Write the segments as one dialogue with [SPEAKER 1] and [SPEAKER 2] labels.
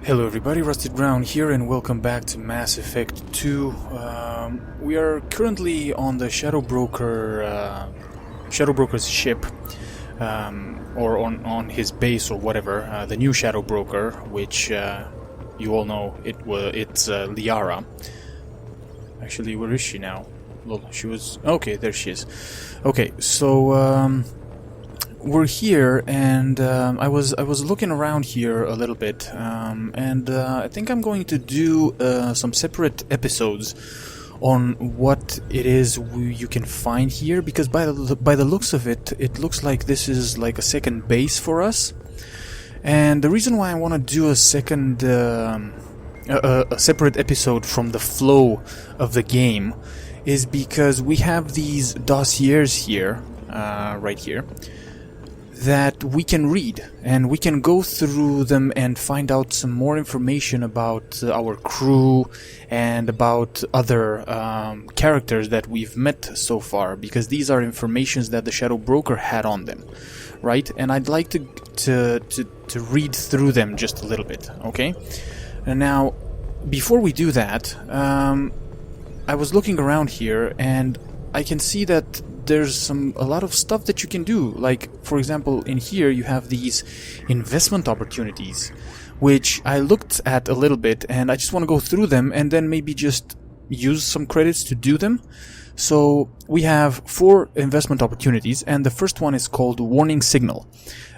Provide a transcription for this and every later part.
[SPEAKER 1] Hello everybody, Rusted Brown here and welcome back to Mass Effect 2. We are currently on the Shadowbroker's ship, or on his base or whatever, the new Shadowbroker, which you all know it's Liara. Actually, where is she now? Well, she was... okay, there she is. Okay, so we're here, and I was looking around here a little bit, and I think I'm going to do some separate episodes on what it is you can find here, because by the looks of it, it looks like this is like a second base for us. And the reason why I want to do a second, a separate episode from the flow of the game is because we have these dossiers here, right here, that we can read, and we can go through them and find out some more information about our crew and about other characters that we've met so far, because these are informations that the Shadowbroker had on them, right? And I'd like to read through them just a little bit, okay? And now, before we do that, I was looking around here, and I can see that there's a lot of stuff that you can do. Like, for example, in here you have these investment opportunities, which I looked at a little bit, and I just want to go through them and then maybe just use some credits to do them. So we have 4 investment opportunities, and the first one is called Warning Signal.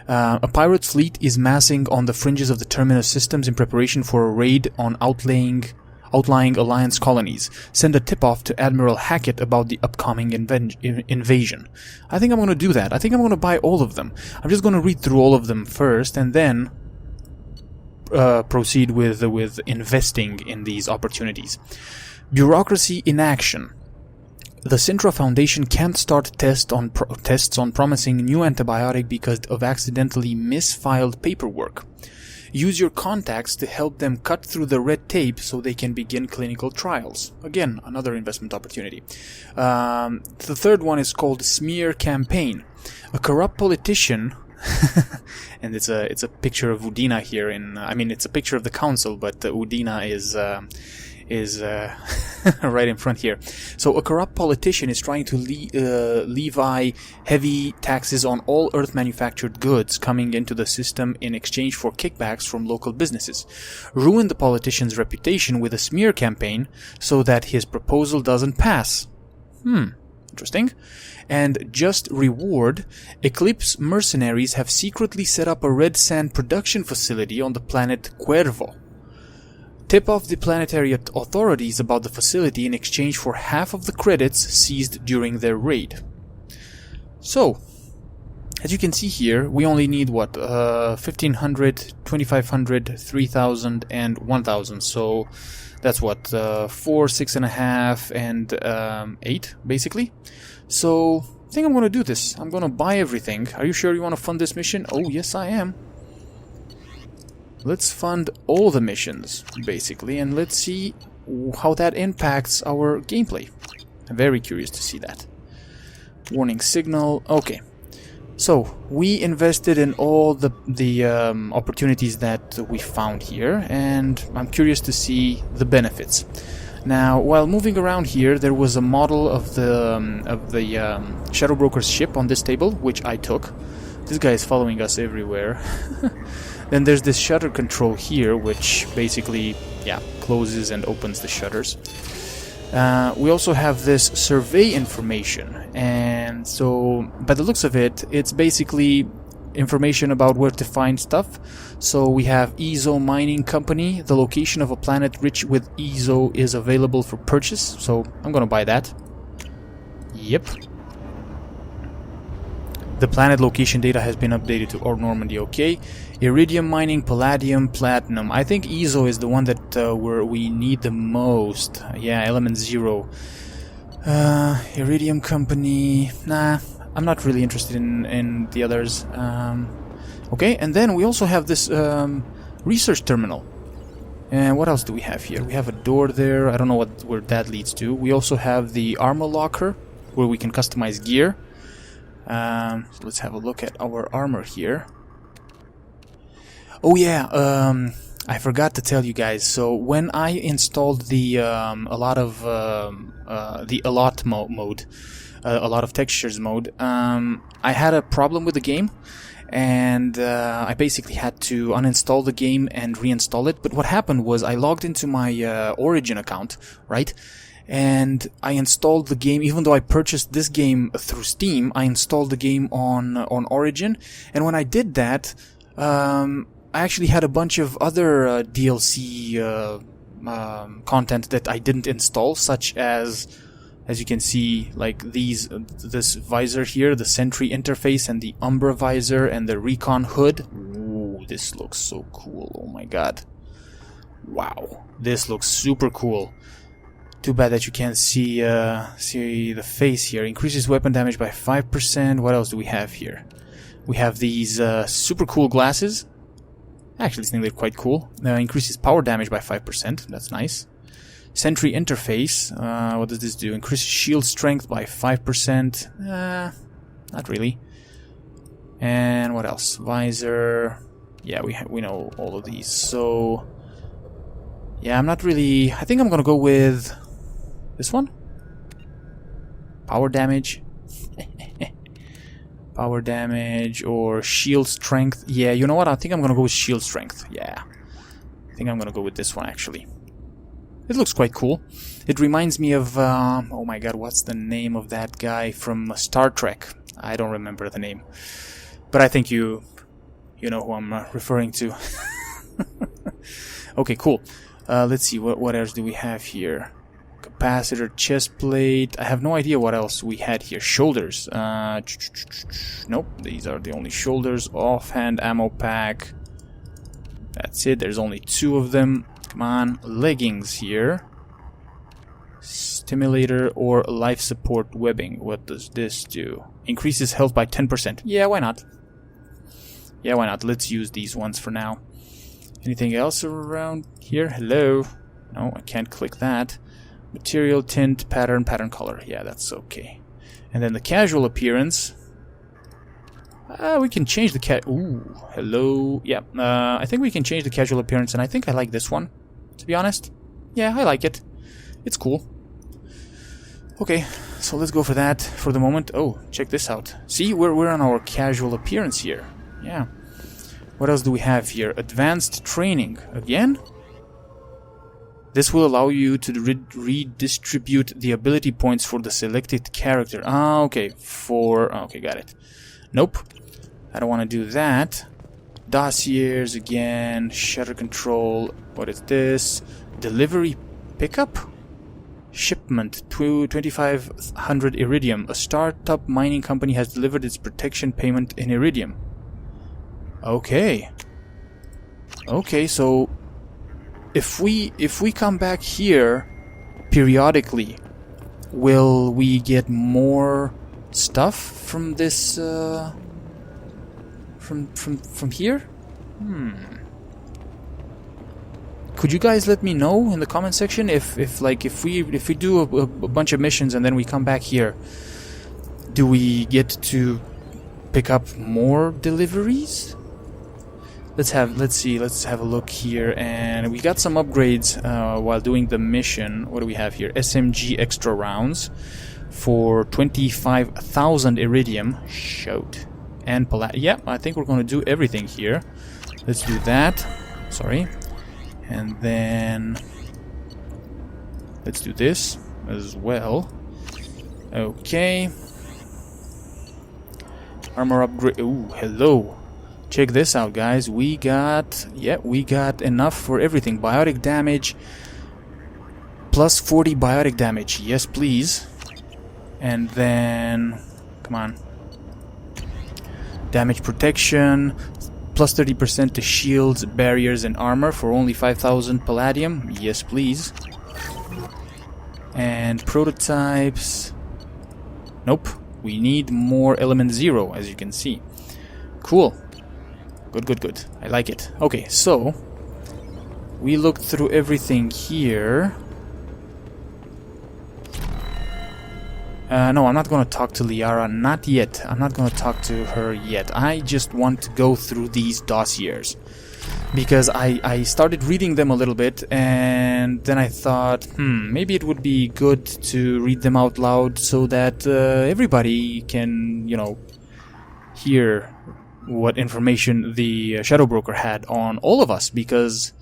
[SPEAKER 1] A pirate fleet is massing on the fringes of the Terminus systems in preparation for a raid on outlying Alliance colonies. Send a tip-off to Admiral Hackett about the upcoming invasion. I think I'm going to do that. I think I'm going to buy all of them. I'm just going to read through all of them first, and then proceed with investing in these opportunities. Bureaucracy in action. The Sintra Foundation can't start tests on promising new antibiotic because of accidentally misfiled paperwork. Use your contacts to help them cut through the red tape so they can begin clinical trials. Again, another investment opportunity. The third one is called Smear Campaign. A corrupt politician, and it's a picture of Udina here. It's a picture of the council, but Udina is right in front here. So a corrupt politician is trying to levy heavy taxes on all Earth-manufactured goods coming into the system in exchange for kickbacks from local businesses. Ruin the politician's reputation with a smear campaign so that his proposal doesn't pass. Interesting. And just reward, Eclipse mercenaries have secretly set up a red sand production facility on the planet Cuervo. Tip off the planetary authorities about the facility in exchange for half of the credits seized during their raid. So, as you can see here, we only need, 1,500, 2,500, 3,000, and 1,000. So, that's 4, 6.5, and 8, basically. So, I think I'm going to do this. I'm going to buy everything. Are you sure you want to fund this mission? Oh, yes, I am. Let's fund all the missions, basically, and let's see how that impacts our gameplay. I'm very curious to see that. Warning signal. Okay. So, we invested in all the opportunities that we found here, and I'm curious to see the benefits. Now, while moving around here, there was a model of the Shadowbroker's ship on this table, which I took. This guy is following us everywhere. Then there's this shutter control here, which basically, closes and opens the shutters. We also have this survey information, and so, by the looks of it, it's basically information about where to find stuff. So we have Ezo Mining Company. The location of a planet rich with Ezo is available for purchase, so I'm gonna buy that. Yep. The planet location data has been updated to Normandy, okay. Iridium mining, palladium, platinum. I think Ezo is the one that we need the most. Yeah, element 0. Iridium company. Nah, I'm not really interested in the others. Okay, and then we also have this research terminal. And what else do we have here? We have a door there. I don't know where that leads to. We also have the armor locker, where we can customize gear. So let's have a look at our armor here. Oh yeah, I forgot to tell you guys. So when I installed the a lot of the allot mode, a lot of textures mode, I had a problem with the game, and I basically had to uninstall the game and reinstall it. But what happened was I logged into my Origin account, right? And I installed the game, even though I purchased this game through Steam, I installed the game on Origin. And when I did that, I actually had a bunch of other DLC content that I didn't install, such as you can see, like this visor here, the Sentry interface, and the Umbra visor, and the Recon hood. Ooh, this looks so cool! Oh my god! Wow, this looks super cool. Too bad that you can't see the face here. Increases weapon damage by 5%. What else do we have here? We have these super cool glasses. I actually think they're quite cool. Increases power damage by 5%. That's nice. Sentry interface. What does this do? Increases shield strength by 5%. Not really. And what else? Visor. Yeah, we know all of these. So yeah, I'm not really. I think I'm gonna go with this one. Power damage. Power damage or shield strength. Yeah, you know what? I think I'm gonna go with shield strength. Yeah, I think I'm gonna go with this one actually. It looks quite cool. It reminds me of oh my god, what's the name of that guy from Star Trek? I don't remember the name, but I think you know who I'm referring to. Okay, cool. Let's see, what else do we have here? Capacitor, chest plate. I have no idea what else we had here. Shoulders. Nope, these are the only shoulders. Offhand ammo pack. That's it. There's only 2 of them. Come on. Leggings here. Stimulator or life support webbing. What does this do? Increases health by 10%. Yeah, why not? Yeah, why not? Let's use these ones for now. Anything else around here? Hello? No, I can't click that. Material, tint, pattern color. Yeah, that's okay. And then the casual appearance. We can change the Ooh, hello. Yeah, I think we can change the casual appearance, and I think I like this one, to be honest. Yeah, I like it. It's cool. Okay, so let's go for that for the moment. Oh, check this out. See, we're on our casual appearance here. Yeah. What else do we have here? Advanced training. Again? This will allow you to redistribute the ability points for the selected character. Ah, okay. Okay, got it. Nope. I don't want to do that. Dossiers again. Shutter control. What is this? Delivery pickup? Shipment. 2500 Iridium. A startup mining company has delivered its protection payment in Iridium. Okay. Okay, so if we come back here periodically, will we get more stuff from this from here? Could you guys let me know in the comment section if we do a bunch of missions and then we come back here, do we get to pick up more deliveries? Let's have a look here, and we got some upgrades while doing the mission. What do we have here? SMG extra rounds for 25,000 Iridium. Shoot. And yeah, I think we're going to do everything here. Let's do that. Sorry. And then let's do this as well. Okay. Armor upgrade. Ooh, hello. Check this out, guys. We got enough for everything. Biotic damage, plus 40 biotic damage. Yes, please. And then, come on. Damage protection, plus 30% to shields, barriers, and armor for only 5,000 palladium. Yes, please. And prototypes. Nope. We need more element 0, as you can see. Cool. Good. I like it. Okay, so we looked through everything here. No, I'm not going to talk to Liara. Not yet. I'm not going to talk to her yet. I just want to go through these dossiers. because I started reading them a little bit, and then I thought, maybe it would be good to read them out loud so that everybody can, hear what information the Shadowbroker had on all of us, because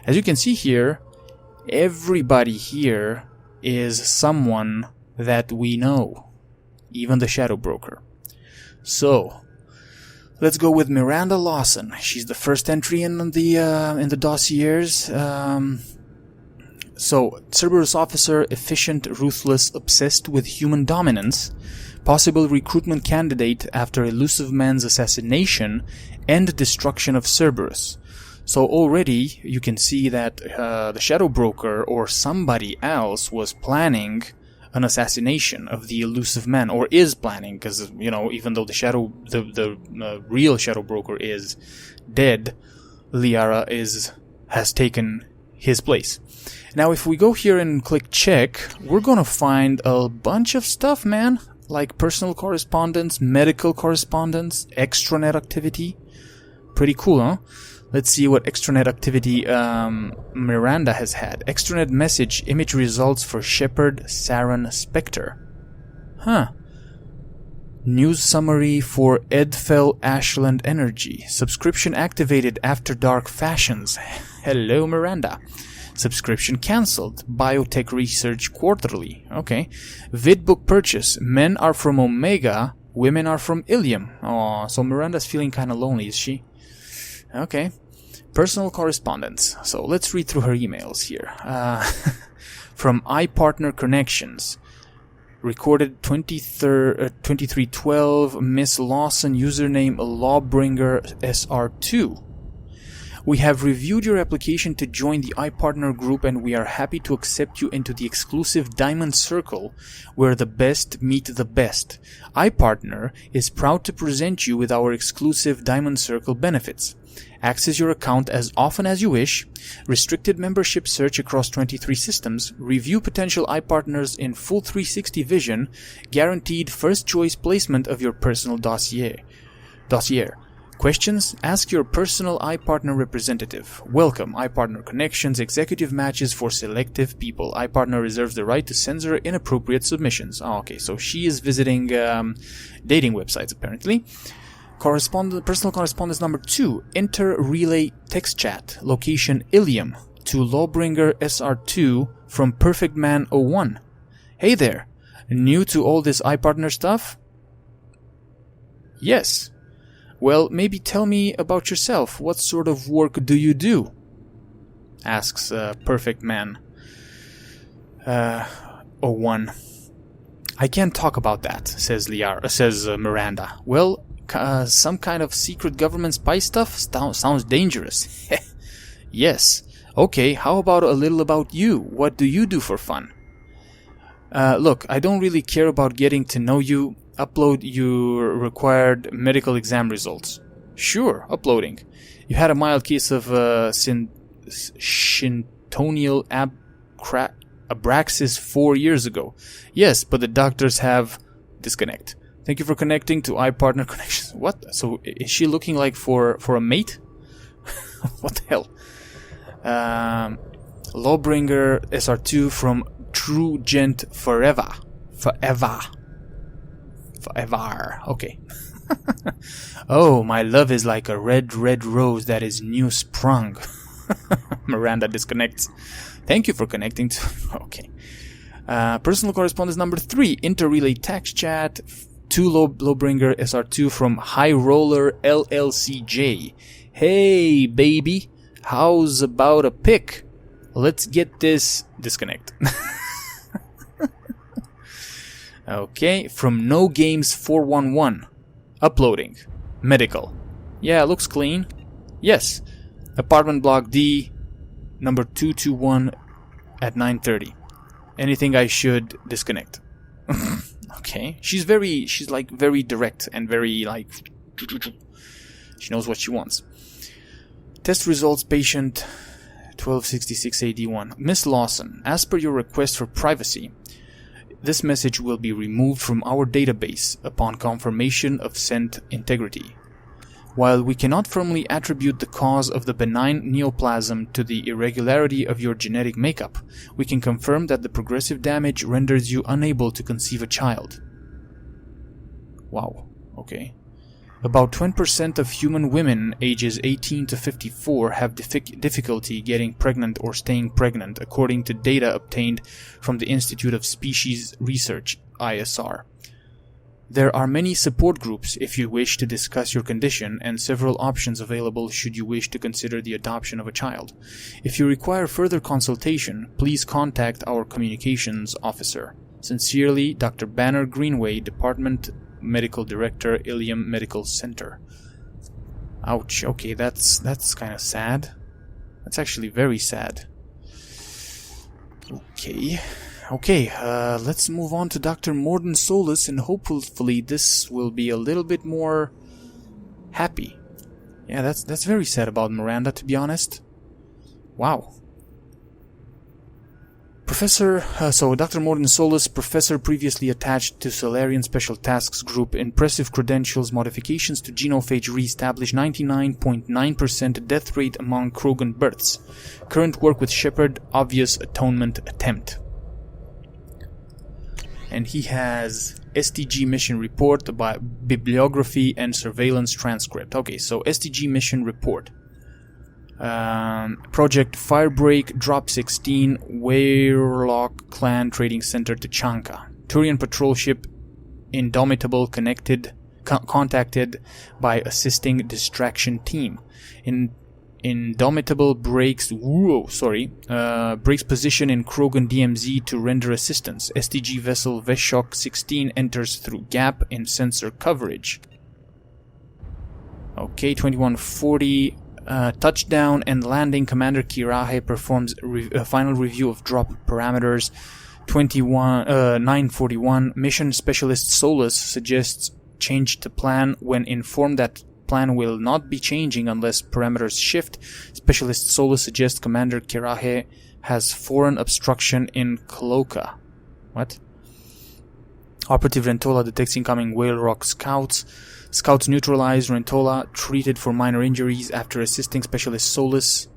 [SPEAKER 1] as you can see here, everybody here is someone that we know, even the Shadowbroker. So, let's go with Miranda Lawson. She's the first entry in the dossiers. So, Cerberus officer, efficient, ruthless, obsessed with human dominance, possible recruitment candidate after Elusive Man's assassination and destruction of Cerberus. So already you can see that the Shadowbroker or somebody else was planning an assassination of the Elusive Man, or is planning, because even though the real Shadowbroker is dead, Liara has taken his place. Now, if we go here and click check, we're gonna find a bunch of stuff, man, like personal correspondence, medical correspondence, extranet activity. Pretty cool, huh? Let's see what extranet activity Miranda has had. Extranet message, image results for Shepard, Saren, Spectre. Huh. News summary for Edfell Ashland Energy. Subscription activated after dark fashions. Hello, Miranda. Subscription cancelled. Biotech Research Quarterly. Okay. Vidbook purchase. Men are from Omega, women are from Ilium. Oh, so Miranda's feeling kind of lonely, is she? Okay. Personal correspondence. So let's read through her emails here. From iPartner Connections. Recorded 2312, Miss Lawson, username Lawbringer SR2. We have reviewed your application to join the iPartner group, and we are happy to accept you into the exclusive Diamond Circle, where the best meet the best. iPartner is proud to present you with our exclusive Diamond Circle benefits. Access your account as often as you wish, restricted membership search across 23 systems, review potential iPartners in full 360 vision, guaranteed first choice placement of your personal dossier. Questions? Ask your personal iPartner representative. Welcome, iPartner Connections, executive matches for selective people. iPartner reserves the right to censor inappropriate submissions. Oh, okay, so she is visiting dating websites, apparently. Personal correspondence number 2. Inter-relay text chat. Location Ilium. To Lawbringer SR2 from Perfect Man 01. Hey there. New to all this iPartner stuff? Yes. Well, maybe tell me about yourself. What sort of work do you do? Asks Perfect Man 01. I can't talk about that, says Miranda. Well, some kind of secret government spy stuff? Sounds dangerous. Yes. Okay, how about a little about you? What do you do for fun? Look, I don't really care about getting to know you. Upload your required medical exam results. Sure, uploading. You had a mild case of Shintonial abraxas 4 years ago. Yes, but the doctors have... Disconnect. Thank you for connecting to iPartner Connections. What? So, is she looking like for a mate? What the hell? Lawbringer SR2 from True Gent Forever. Okay. Oh, my love is like a red rose that is new sprung. Miranda disconnects. Thank you for connecting to... Okay. Personal correspondence number 3. Interrelay text chat to Lawbringer SR2 from High Roller LLCJ. Hey, baby. How's about a pic? Let's get this... Disconnect. Okay, from No Games 411. Uploading. Medical. Yeah, looks clean. Yes. Apartment block D, number 221 at 9:30. Anything I should disconnect. Okay. She's like very direct and very like she knows what she wants. Test results patient 1266AD1. Miss Lawson, as per your request for privacy, this message will be removed from our database upon confirmation of sent integrity. While we cannot firmly attribute the cause of the benign neoplasm to the irregularity of your genetic makeup, we can confirm that the progressive damage renders you unable to conceive a child. Wow, okay. About 20% of human women ages 18 to 54 have difficulty getting pregnant or staying pregnant, according to data obtained from the Institute of Species Research, ISR. There are many support groups if you wish to discuss your condition, and several options available should you wish to consider the adoption of a child. If you require further consultation, please contact our communications officer. Sincerely, Dr. Banner Greenway, Department Medical Director, Ilium Medical Center. Ouch, okay, that's kind of sad. That's actually very sad. Okay, let's move on to Dr. Mordin Solus, and hopefully this will be a little bit more happy. Yeah, that's very sad about Miranda, to be honest. Wow. So Dr. Mordin Solus, professor previously attached to Solarian Special Tasks Group, impressive credentials, modifications to genophage re-establish 99.9% death rate among Krogan births. Current work with Shepard, obvious atonement attempt. And he has STG mission report by bibliography and surveillance transcript. Okay, so STG mission report. Project Firebreak, Drop 16, Warlock Clan Trading Center to Chanka. Turian patrol ship Indomitable contacted by assisting distraction team. Indomitable breaks position in Krogan DMZ to render assistance. STG vessel Veshok 16 enters through gap in sensor coverage. Okay, 2140. Touchdown and landing. Commander Kirahe performs final review of drop parameters. 941. Mission Specialist Solus suggests change to plan when informed that plan will not be changing unless parameters shift. Specialist Solus suggests Commander Kirahe has foreign obstruction in Cloaca. What? Operative Rentola detects incoming Whale Rock scouts. Scouts neutralize Rentola, treated for minor injuries after assisting Specialist Solus.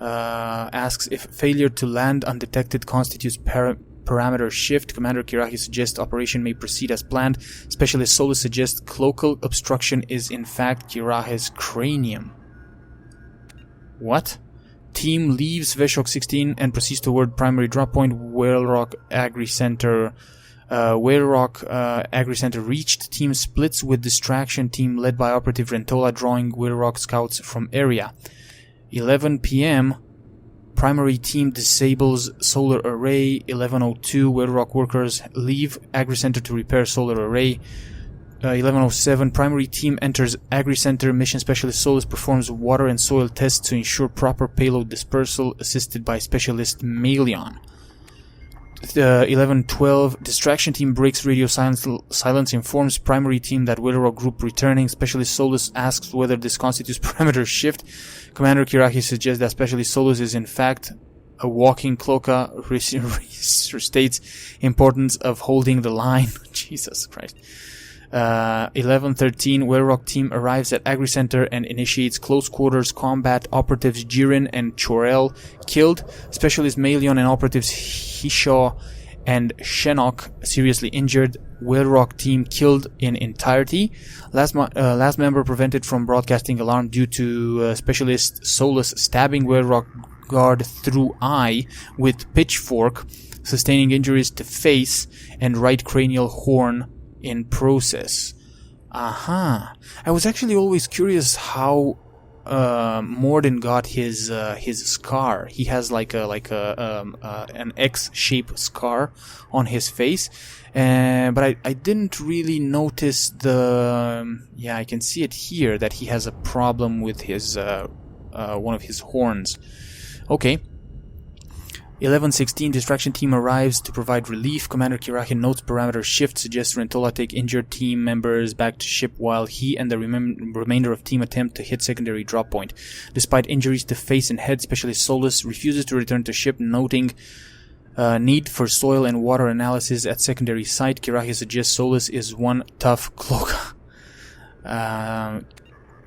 [SPEAKER 1] Asks if failure to land undetected constitutes parameter shift. Commander Kirahi suggests operation may proceed as planned. Specialist Solus suggests cloacal obstruction is in fact Kirahe's cranium. What? Team leaves Veshok 16 and proceeds toward primary drop point Whale Rock Agri Center. Whale Rock Agri Center reached. Team splits with distraction team led by Operative Rentola drawing Whale Rock scouts from area. 11 p.m. Primary team disables solar array. 11:02 Whale Rock workers leave Agri Center to repair solar array. 11:07 Primary team enters Agri Center. Mission Specialist Solus performs water and soil tests to ensure proper payload dispersal, assisted by Specialist Malion. 11:12 Distraction team breaks radio silence, informs primary team that Whale Rock group returning. Specialist Solus asks whether this constitutes parameter shift. Commander Kiraki suggests that Specialist Solus is in fact a walking cloaca. States importance of holding the line. Jesus Christ. 11:13 Whale Rock team arrives at Agri Center and initiates close quarters combat. Operatives Jiren and Chorel killed. Specialist Malion and operatives Hishaw and Shenok seriously injured. Whale Rock team killed in entirety. Last member prevented from broadcasting alarm due to Specialist Solus stabbing Whale Rock guard through eye with pitchfork, sustaining injuries to face and right cranial horn in process. I was actually always curious how Mordin got his scar. He has like an X-shaped scar on his face, but I didn't really notice the. Yeah, I can see it here that he has a problem with his one of his horns. Okay. 11:16 Distraction team arrives to provide relief. Commander Kiraki notes parameter shift, suggests Rentola take injured team members back to ship while he and the remainder of team attempt to hit secondary drop point. Despite injuries to face and head, Specialist Solus refuses to return to ship, noting need for soil and water analysis at secondary site. Kiraki suggests Solus is one tough cloaca.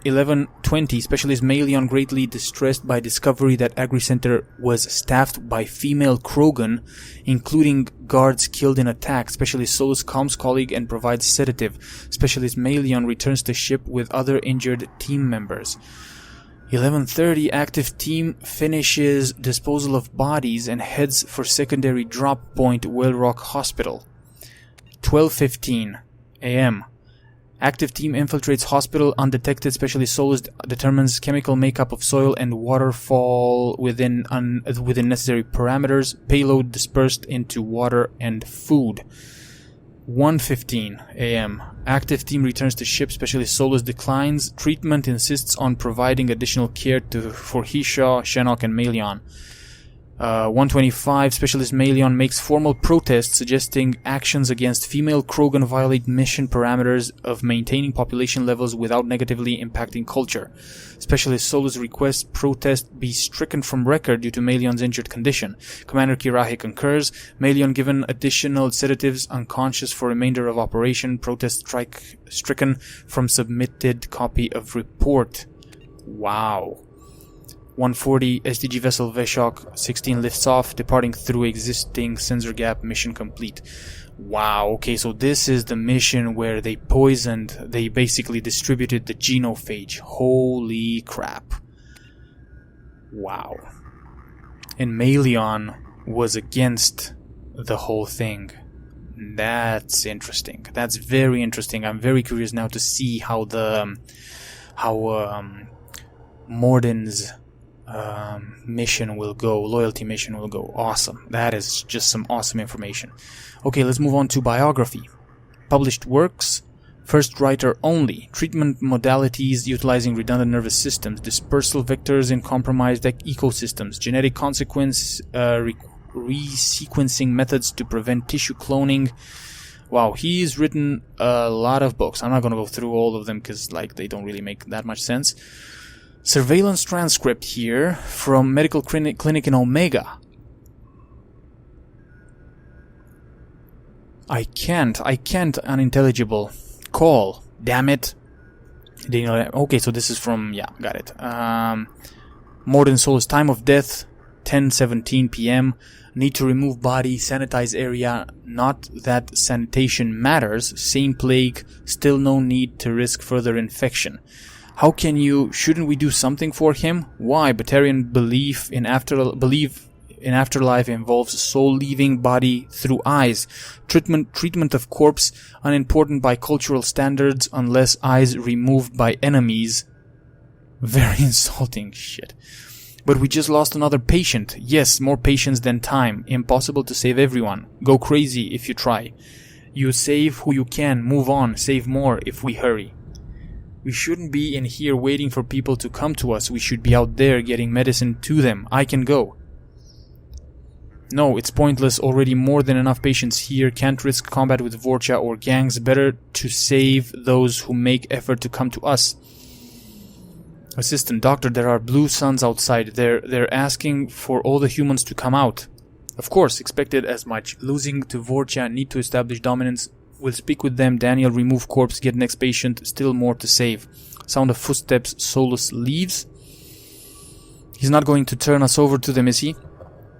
[SPEAKER 1] 1120, Specialist Malion greatly distressed by discovery that Agri Center was staffed by female Krogan, including guards killed in attack. Specialist Solus calms colleague and provides sedative. Specialist Malion returns to ship with other injured team members. 11:30, active team finishes disposal of bodies and heads for secondary drop point Whale Rock Hospital. 12:15 a.m. Active team infiltrates hospital undetected. Specialist Solus determines chemical makeup of soil and waterfall within necessary parameters. Payload dispersed into water and food. 1:15 a.m. Active team returns to ship. Specialist Solus declines treatment, insists on providing additional care for Hisha, Shinnok, and Malion. 1:25, Specialist Malion makes formal protest suggesting actions against female Krogan violate mission parameters of maintaining population levels without negatively impacting culture. Specialist Solus requests protest be stricken from record due to Malion's injured condition. Commander Kirahe concurs. Malion given additional sedatives, unconscious for remainder of operation. Protest stricken from submitted copy of report. Wow. 1:40, SDG vessel Veshok 16 lifts off, departing through existing sensor gap. Mission complete. Wow, okay, so this is the mission where they basically distributed the genophage. Holy crap. Wow. And Malion was against the whole thing. That's interesting. That's very interesting. I'm very curious now to see how Mordin's mission will go, loyalty mission will go. Awesome. That is just some awesome information. Okay, let's move on to biography. Published works. First writer only. Treatment modalities utilizing redundant nervous systems. Dispersal vectors in compromised ecosystems. Genetic consequence resequencing methods to prevent tissue cloning. Wow, he's written a lot of books. I'm not going to go through all of them because they don't really make that much sense. Surveillance transcript here from medical clinic in Omega. I can't, unintelligible. Call, damn it. Okay, so this is from, yeah, got it. Mordin Solus, time of death, 10:17 p.m. Need to remove body, sanitize area. Not that sanitation matters. Same plague, still no need to risk further infection. How can you... Shouldn't we do something for him? Why? Batarian belief in afterlife involves soul leaving body through eyes. Treatment of corpse unimportant by cultural standards unless eyes removed by enemies. Very insulting shit. But we just lost another patient. Yes, more patients than time. Impossible to save everyone. Go crazy if you try. You save who you can. Move on. Save more if we hurry. We shouldn't be in here waiting for people to come to us. We should be out there getting medicine to them. I can go. No, it's pointless. Already more than enough patients here. Can't risk combat with Vorcha or gangs. Better to save those who make effort to come to us. Assistant Doctor, there are blue suns outside. They're asking for all the humans to come out. Of course, expected as much. Losing to Vorcha, need to establish dominance. We'll speak with them. Daniel, remove corpse, get next patient. Still more to save. Sound of footsteps. Solus leaves. He's not going to turn us over to them, is he?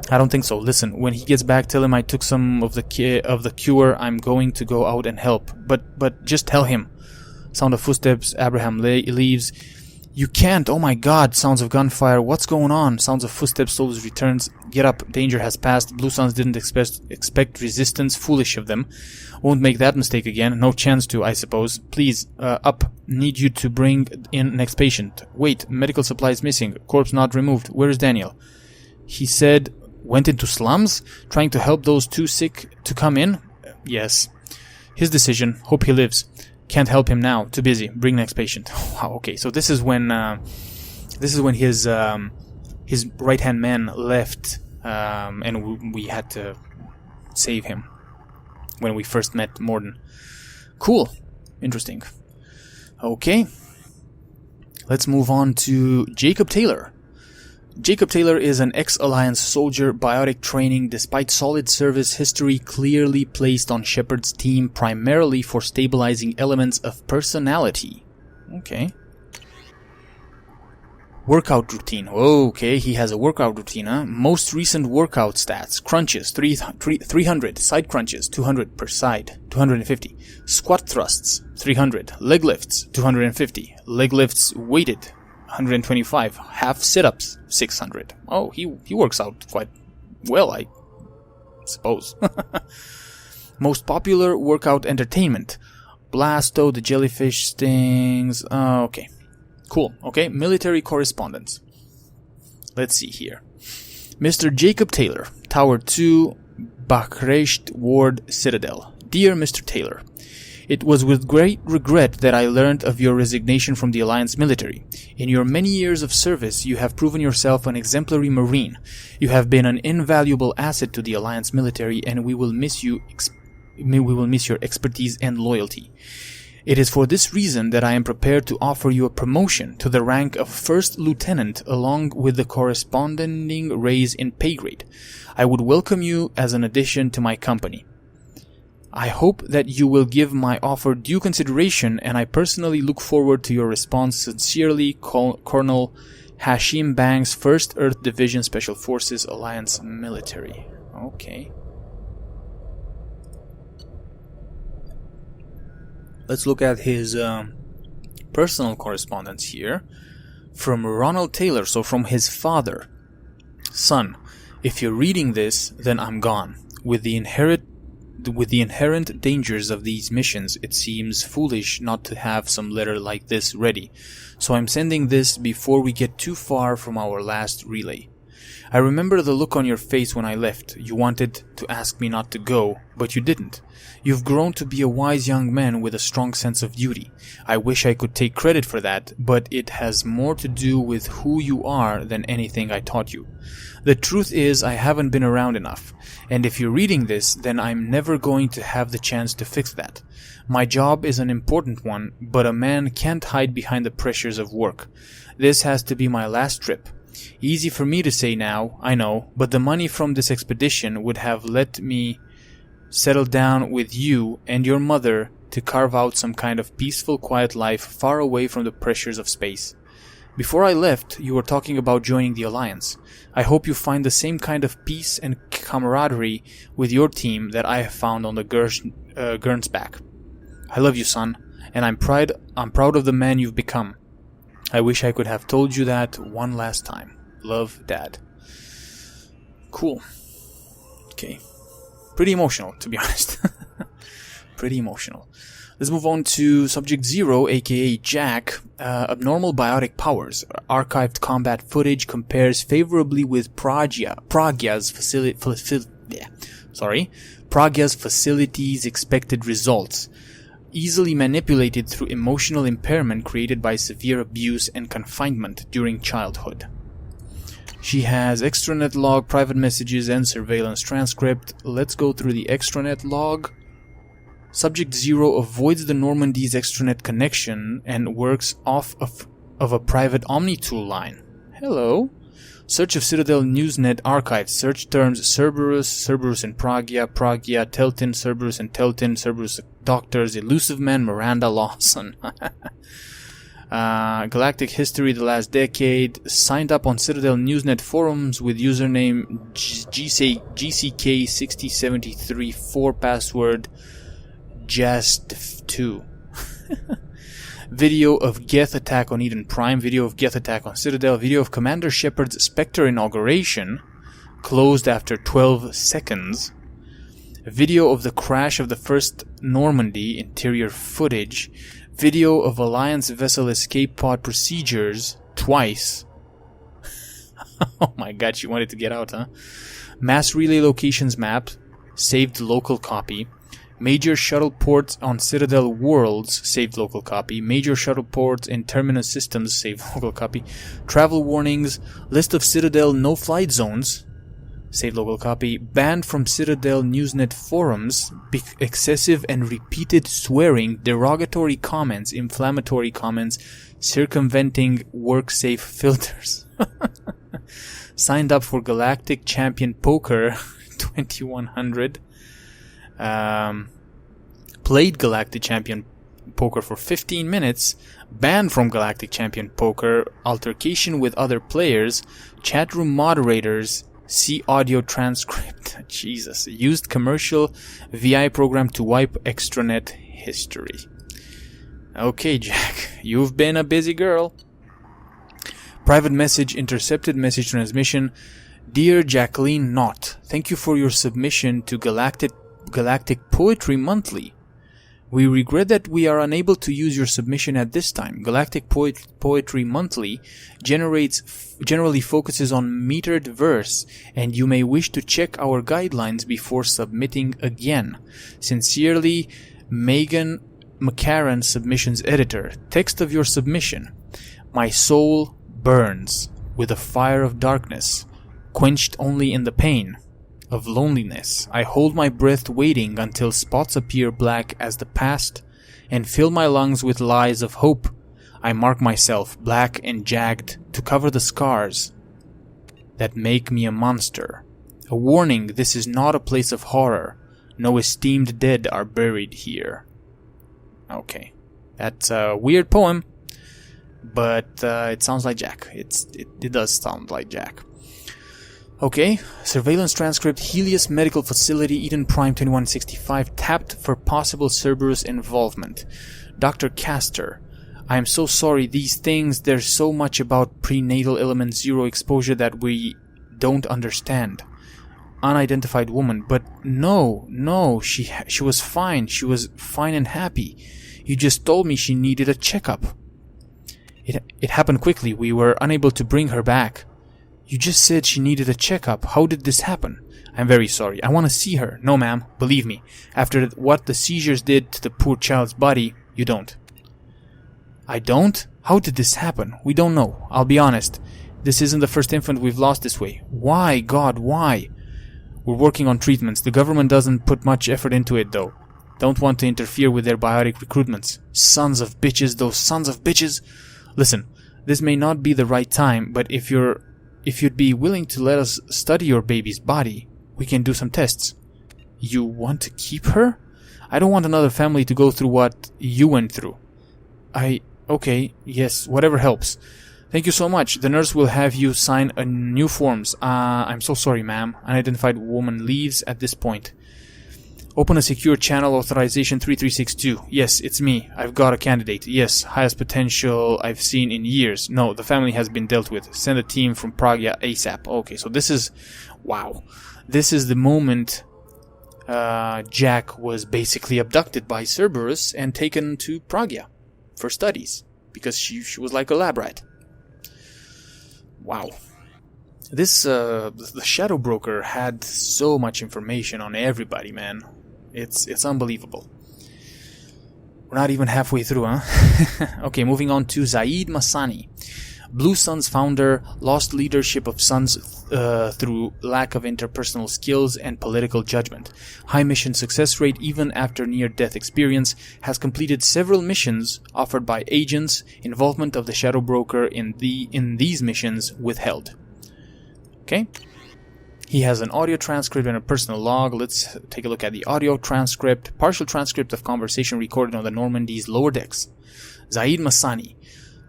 [SPEAKER 1] I don't think so. Listen, when he gets back, tell him I took some of the cure. I'm going to go out and help. But just tell him. Sound of footsteps. Abraham leaves. You can't. Oh my god. Sounds of gunfire. What's going on? Sounds of footsteps. Solus returns. Get up. Danger has passed. Blue Suns didn't expect resistance. Foolish of them. Won't make that mistake again. No chance to, I suppose. Please, up. Need you to bring in next patient. Wait. Medical supplies missing. Corpse not removed. Where is Daniel? He said, went into slums? Trying to help those too sick to come in? Yes. His decision. Hope he lives. Can't help him now. Too busy. Bring next patient. Wow, okay. So this is when his right-hand man left, and we had to save him when we first met Mordin. Cool. Interesting. Okay. Let's move on to Jacob Taylor. Jacob Taylor is an ex-Alliance soldier, biotic training despite solid service history clearly placed on Shepard's team primarily for stabilizing elements of personality. Okay. Workout routine. Okay, he has a workout routine, huh? Most recent workout stats. Crunches, 300. Side crunches, 200 per side, 250. Squat thrusts, 300. Leg lifts, 250. Leg lifts weighted, 125. Half sit-ups, 600. Oh, he works out quite well, I suppose. Most popular workout entertainment. Blasto, the jellyfish stings. Okay. Cool. Okay, military correspondence. Let's see here. Mr. Jacob Taylor, Tower 2, Bakhresht Ward, Citadel. Dear Mr. Taylor, it was with great regret that I learned of your resignation from the Alliance military. In your many years of service, you have proven yourself an exemplary Marine. You have been an invaluable asset to the Alliance military, and we will miss your expertise and loyalty. It is for this reason that I am prepared to offer you a promotion to the rank of First Lieutenant along with the corresponding raise in pay grade. I would welcome you as an addition to my company. I hope that you will give my offer due consideration, and I personally look forward to your response. Sincerely, Colonel Hashim Banks, 1st Earth Division Special Forces Alliance Military. Okay. Let's look at his personal correspondence here. From Ronald Taylor, so from his father. Son, if you're reading this, then I'm gone. With the inherent dangers of these missions, it seems foolish not to have some letter like this ready. So I'm sending this before we get too far from our last relay. I remember the look on your face when I left. You wanted to ask me not to go, but you didn't. You've grown to be a wise young man with a strong sense of duty. I wish I could take credit for that, but it has more to do with who you are than anything I taught you. The truth is, I haven't been around enough, and if you're reading this, then I'm never going to have the chance to fix that. My job is an important one, but a man can't hide behind the pressures of work. This has to be my last trip. Easy for me to say now, I know, but the money from this expedition would have let me settle down with you and your mother to carve out some kind of peaceful, quiet life far away from the pressures of space. Before I left, you were talking about joining the Alliance. I hope you find the same kind of peace and camaraderie with your team that I have found on the Gernsback. I love you, son, and I'm proud of the man you've become. I wish I could have told you that one last time. Love, Dad. Cool. Okay. Pretty emotional, to be honest. Pretty emotional. Let's move on to Subject 0, aka Jack. Abnormal biotic powers. Archived combat footage compares favorably with Pragya's facility's expected results. Easily manipulated through emotional impairment created by severe abuse and confinement during childhood. She has extranet log, private messages, and surveillance transcript. Let's go through the extranet log. Subject 0 avoids the Normandy's extranet connection and works off of a private OmniTool line. Hello. Search of Citadel Newsnet archives. Search terms Cerberus, Cerberus and Pragya, Teltin, Cerberus and Teltin, Cerberus Doctors, Elusive Man, Miranda Lawson. Galactic History, The Last Decade. Signed up on Citadel Newsnet forums with username GCK60734, password JAST2. Video of Geth attack on Eden Prime. Video of Geth attack on Citadel. Video of Commander Shepard's Spectre inauguration. Closed after 12 seconds. Video of the crash of the first Normandy. Interior footage. Video of Alliance vessel escape pod procedures. Twice. Oh my god, she wanted to get out, huh? Mass relay locations map. Saved local copy. Major shuttle ports on Citadel Worlds, saved local copy. Major shuttle ports in Terminus Systems, saved local copy. Travel warnings, list of Citadel no-flight zones, saved local copy. Banned from Citadel Newsnet forums, excessive and repeated swearing, derogatory comments, inflammatory comments, circumventing work-safe filters. Signed up for Galactic Champion Poker 2100. Played Galactic Champion Poker for 15 minutes, banned from Galactic Champion Poker, altercation with other players, chat room moderators, see audio transcript, Jesus, used commercial VI program to wipe extranet history. Okay, Jack, you've been a busy girl. Private message, intercepted message transmission. Dear Jacqueline Knott, thank you for your submission to Galactic Poetry Monthly. We regret that we are unable to use your submission at this time. Galactic Poetry Monthly generally focuses on metered verse, and you may wish to check our guidelines before submitting again. Sincerely, Megan McCarran, Submissions Editor. Text of your submission. My soul burns with a fire of darkness, quenched only in the pain of loneliness. I hold my breath waiting until spots appear black as the past and fill my lungs with lies of hope. I mark myself black and jagged to cover the scars that make me a monster. A warning, this is not a place of horror. No esteemed dead are buried here. Okay. That's a weird poem, but it sounds like Jack. It does sound like Jack. Okay, surveillance transcript, Helios Medical Facility, Eden Prime 2165, tapped for possible Cerberus involvement. Dr. Castor, I am so sorry, these things, there's so much about prenatal element 0 exposure that we don't understand. Unidentified woman, but no, she was fine, and happy. You just told me she needed a checkup. It happened quickly, we were unable to bring her back. You just said she needed a checkup. How did this happen? I'm very sorry. I want to see her. No, ma'am. Believe me. After what the seizures did to the poor child's body, you don't. I don't? How did this happen? We don't know. I'll be honest. This isn't the first infant we've lost this way. Why, God, why? We're working on treatments. The government doesn't put much effort into it, though. Don't want to interfere with their biotic recruitments. Sons of bitches, those sons of bitches. Listen, this may not be the right time, but if you'd be willing to let us study your baby's body, we can do some tests. You want to keep her? I don't want another family to go through what you went through. Okay, yes, whatever helps. Thank you so much. The nurse will have you sign a new forms. I'm so sorry, ma'am. Unidentified woman leaves at this point. Open a secure channel, authorization 3362. Yes, it's me. I've got a candidate. Yes, highest potential I've seen in years. No, the family has been dealt with. Send a team from Praga ASAP. Okay, so this is... Wow. This is the moment Jack was basically abducted by Cerberus and taken to Praga for studies. Because she was like a lab rat. Wow. This, the Shadowbroker had so much information on everybody, man. It's unbelievable. We're not even halfway through, huh? Okay, moving on to Zaeed Massani. Blue Suns founder, lost leadership of Suns through lack of interpersonal skills and political judgment. High mission success rate even after near-death experience. Has completed several missions offered by agents. Involvement of the Shadowbroker in these missions withheld. Okay. He has an audio transcript and a personal log. Let's take a look at the audio transcript. Partial transcript of conversation recorded on the Normandy's lower decks. Zaeed Massani.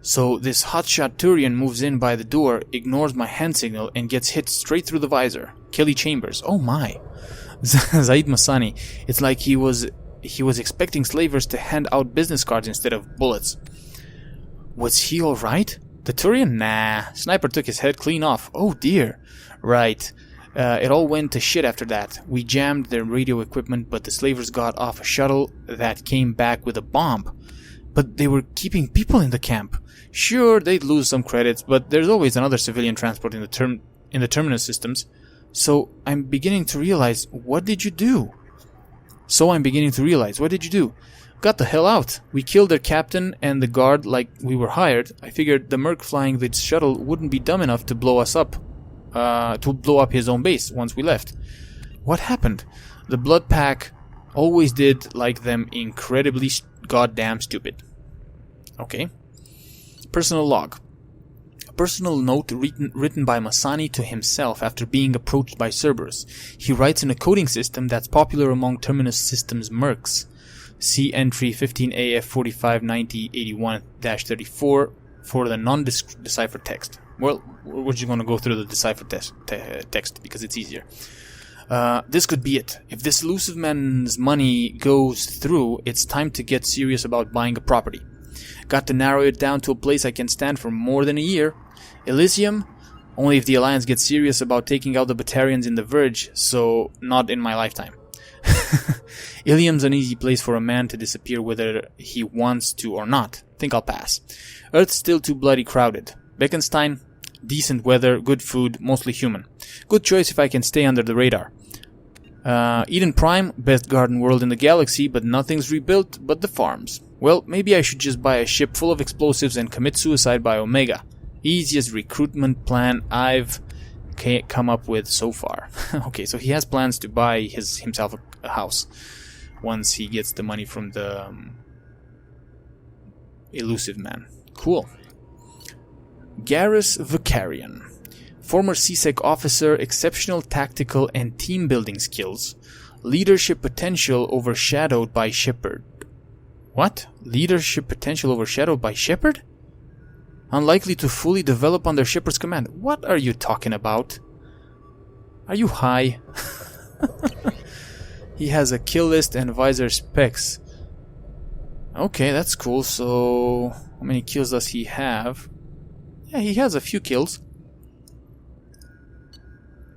[SPEAKER 1] So this hotshot Turian moves in by the door, ignores my hand signal, and gets hit straight through the visor. Kelly Chambers. Oh my. Zaeed Massani. It's like he was expecting slavers to hand out business cards instead of bullets. Was he alright? The Turian? Nah. Sniper took his head clean off. Oh dear. Right. It all went to shit after that. We jammed their radio equipment, but the slavers got off a shuttle that came back with a bomb. But they were keeping people in the camp. Sure, they'd lose some credits, but there's always another civilian transport in the terminus systems. So I'm beginning to realize, what did you do? Got the hell out. We killed their captain and the guard like we were hired. I figured the merc flying the shuttle wouldn't be dumb enough to blow us up. To blow up his own base once we left. What happened? The Blood Pack always did like them incredibly goddamn stupid. Okay. Personal log. A personal note written by Massani to himself after being approached by Cerberus. He writes in a coding system that's popular among Terminus Systems mercs. See entry 15AF459081-34 for the non-deciphered text. Well, we're just going to go through the deciphered text because it's easier. This could be it. If this elusive man's money goes through, it's time to get serious about buying a property. Got to narrow it down to a place I can stand for more than a year. Elysium? Only if the Alliance gets serious about taking out the Batarians in the Verge, so not in my lifetime. Ilium's an easy place for a man to disappear whether he wants to or not. Think I'll pass. Earth's still too bloody crowded. Beckenstein? Decent weather, good food, mostly human. Good choice if I can stay under the radar. Eden Prime, best garden world in the galaxy, but nothing's rebuilt but the farms. Well, maybe I should just buy a ship full of explosives and commit suicide by Omega. Easiest recruitment plan I've come up with so far. Okay, so he has plans to buy himself a house once he gets the money from the elusive man. Cool. Garrus Vakarian. Former CSEC officer, exceptional tactical and team building skills. Leadership potential overshadowed by Shepard. What? Leadership potential overshadowed by Shepard? Unlikely to fully develop under Shepard's command. What are you talking about? Are you high? He has a kill list and visor specs. Okay, that's cool. So, how many kills does he have? Yeah, he has a few kills.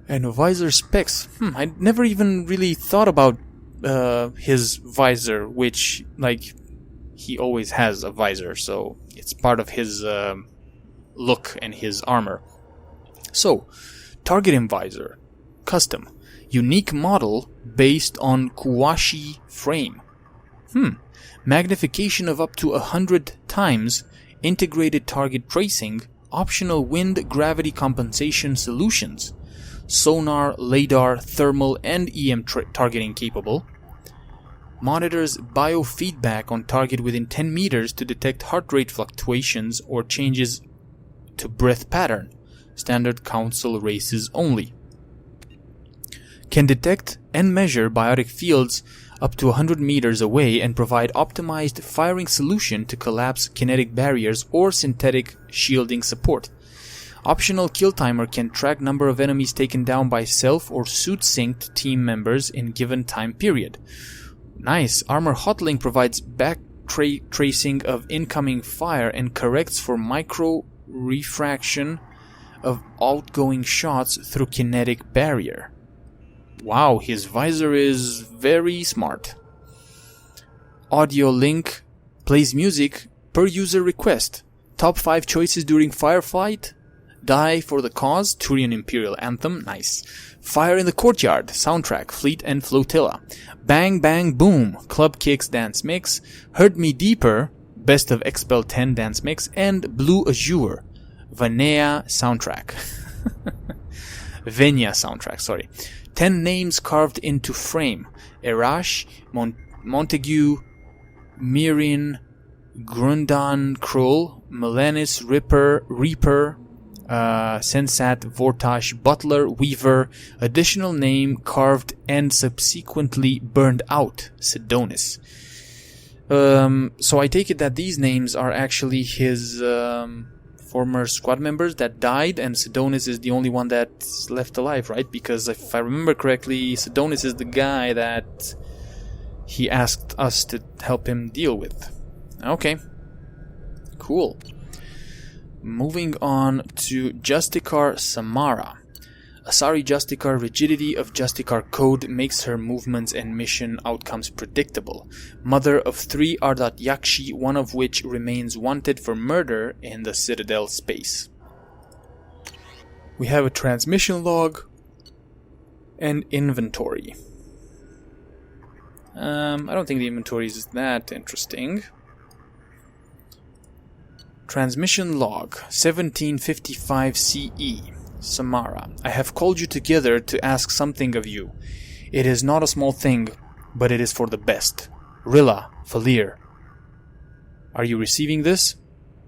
[SPEAKER 1] And visor specs. I never even really thought about his visor, which, like, he always has a visor, so it's part of his look and his armor. So, targeting visor. Custom. Unique model based on Kuwashi frame. Magnification of up to 100 times. Integrated target tracing. Optional wind gravity compensation solutions. Sonar, radar, thermal, and EM targeting capable. Monitors biofeedback on target within 10 meters to detect heart rate fluctuations or changes to breath pattern. Standard council races only. Can detect and measure biotic fields up to 100 meters away and provide optimized firing solution to collapse kinetic barriers or synthetic shielding support. Optional kill timer can track number of enemies taken down by self or suit-synced team members in given time period. Nice. Armor Hotlink provides back tracing of incoming fire and corrects for micro refraction of outgoing shots through kinetic barrier. Wow, his visor is very smart. Audio link plays music per user request. Top 5 choices during firefight. Die for the cause, Turian Imperial Anthem, nice. Fire in the Courtyard, soundtrack, Fleet and Flotilla. Bang Bang Boom, Club Kicks Dance Mix. Hurt Me Deeper, Best of Expel 10 Dance Mix. And Blue Azure, Venia soundtrack. Venia soundtrack, sorry. 10 names carved into frame. Erash, Montague, Mirin, Grundan Krull, Melanis, Reaper, Sensat, Vortash, Butler, Weaver, additional name carved and subsequently burned out, Sidonis. So I take it that these names are actually his former squad members that died, and Sidonis is the only one that's left alive, right? Because if I remember correctly, Sidonis is the guy that he asked us to help him deal with. Okay. Cool. Moving on to Justicar Samara. Asari Justicar rigidity of Justicar code makes her movements and mission outcomes predictable. Mother of 3 Ardat Yakshi, one of which remains wanted for murder in the Citadel space. We have a transmission log and inventory. I don't think the inventory is that interesting. Transmission log 1755 CE. Samara, I have called you together to ask something of you. It is not a small thing, but it is for the best. Rilla, Falir. Are you receiving this?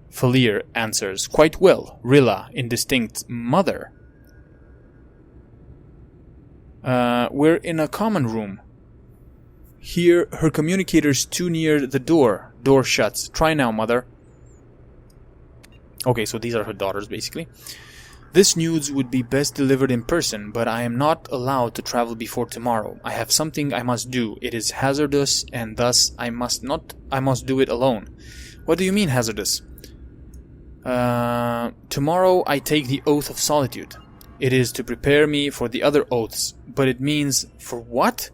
[SPEAKER 1] Falir answers, quite well. Rilla, indistinct. Mother. We're in a common room. Here, her communicator's too near the door. Door shuts. Try now, mother. Okay, so these are her daughters, basically. This news would be best delivered in person, but I am not allowed to travel before tomorrow. I have something I must do. It is hazardous, and thus I must do it alone. What do you mean, hazardous? Tomorrow I take the Oath of Solitude. It is to prepare me for the other oaths, but it means... For what?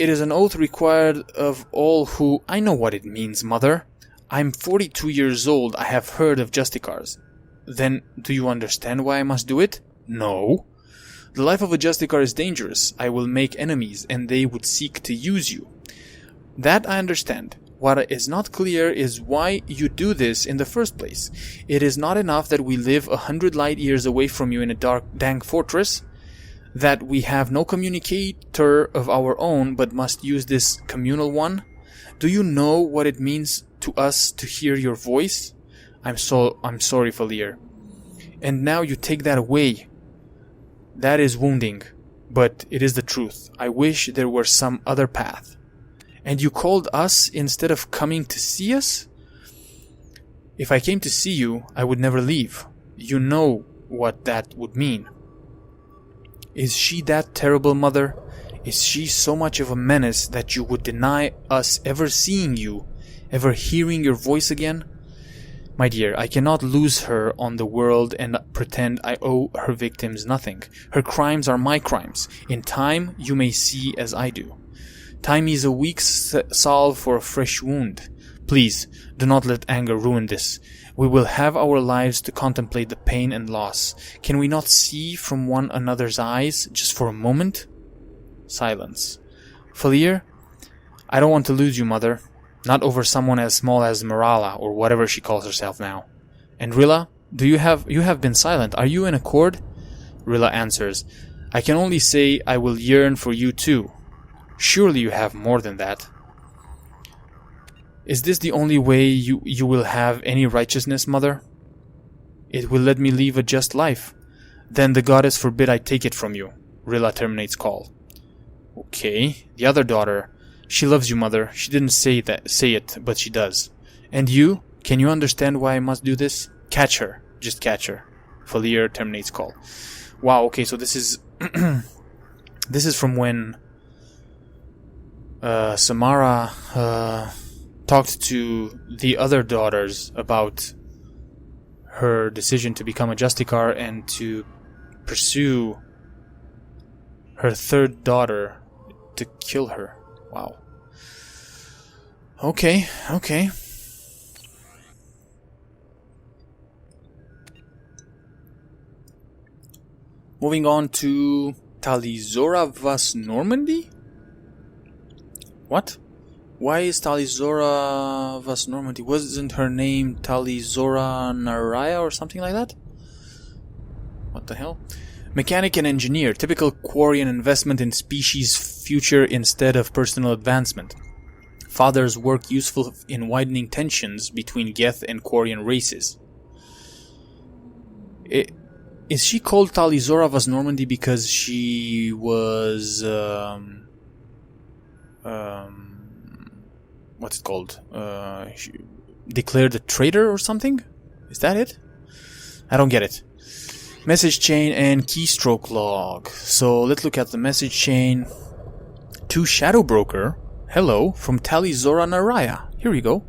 [SPEAKER 1] It is an oath required of all who... I know what it means, mother. I'm 42 years old. I have heard of Justicars. Then, do you understand why I must do it? No. The life of a Justicar is dangerous. I will make enemies, and they would seek to use you. That I understand. What is not clear is why you do this in the first place. It is not enough that we live 100 light years away from you in a dark, dank fortress, that we have no communicator of our own, but must use this communal one. Do you know what it means to us to hear your voice? I'm sorry, Falir. And now you take that away. That is wounding, but it is the truth. I wish there were some other path. And you called us instead of coming to see us? If I came to see you, I would never leave. You know what that would mean. Is she that terrible, mother? Is she so much of a menace that you would deny us ever seeing you, ever hearing your voice again? My dear, I cannot lose her on the world and pretend I owe her victims nothing. Her crimes are my crimes. In time, you may see as I do. Time is a weak salve for a fresh wound. Please, do not let anger ruin this. We will have our lives to contemplate the pain and loss. Can we not see from one another's eyes, just for a moment? Silence. Falir, I don't want to lose you, mother. Not over someone as small as Marala, or whatever she calls herself now. And Rilla, you have been silent. Are you in accord? Rilla answers, I can only say I will yearn for you too. Surely you have more than that. Is this the only way you will have any righteousness, mother? It will let me live a just life. Then the goddess forbid I take it from you. Rilla terminates call. Okay, the other daughter. She loves you, mother. She didn't say it, but she does. And you? Can you understand why I must do this? Catch her. Just catch her. Falir terminates call. Wow, okay, so this is... this is from when... Samara... talked to the other daughters about her decision to become a Justicar and to pursue her third daughter to kill her. Wow. Okay. Moving on to Tali Zorah vas Normandy? What? Why is Tali Zorah vas Normandy? Wasn't her name Tali Zorah Naraya or something like that? What the hell? Mechanic and engineer. Typical Quarian investment in species future instead of personal advancement. Father's work useful in widening tensions between Geth and Quarian races. Is she called Tali Zorah vas Normandy because she was... what's it called? She declared a traitor or something? Is that it? I don't get it. Message chain and keystroke log. So let's look at the message chain. To Shadowbroker. Hello, from Tali Zorah Naraya. Here we go.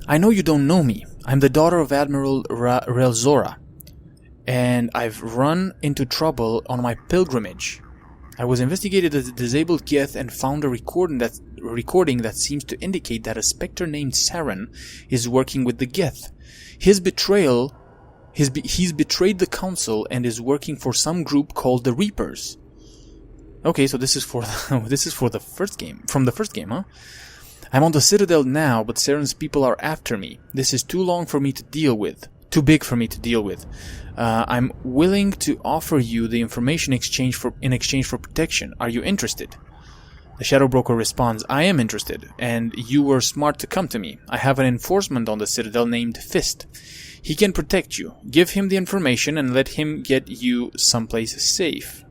[SPEAKER 1] I know you don't know me. I'm the daughter of Admiral Rel Zorah. And I've run into trouble on my pilgrimage. I was investigated as a disabled Geth and found a recording that seems to indicate that a spectre named Saren is working with the Geth. He's betrayed the council and is working for some group called the Reapers. Okay, so this is for the first game. From the first game, huh? I'm on the Citadel now, but Saren's people are after me. This is too long for me to deal with. Too big for me to deal with. I'm willing to offer you the information in exchange for protection. Are you interested? The Shadowbroker responds, I am interested, and you were smart to come to me. I have an enforcement on the Citadel named Fist. He can protect you. Give him the information and let him get you someplace safe.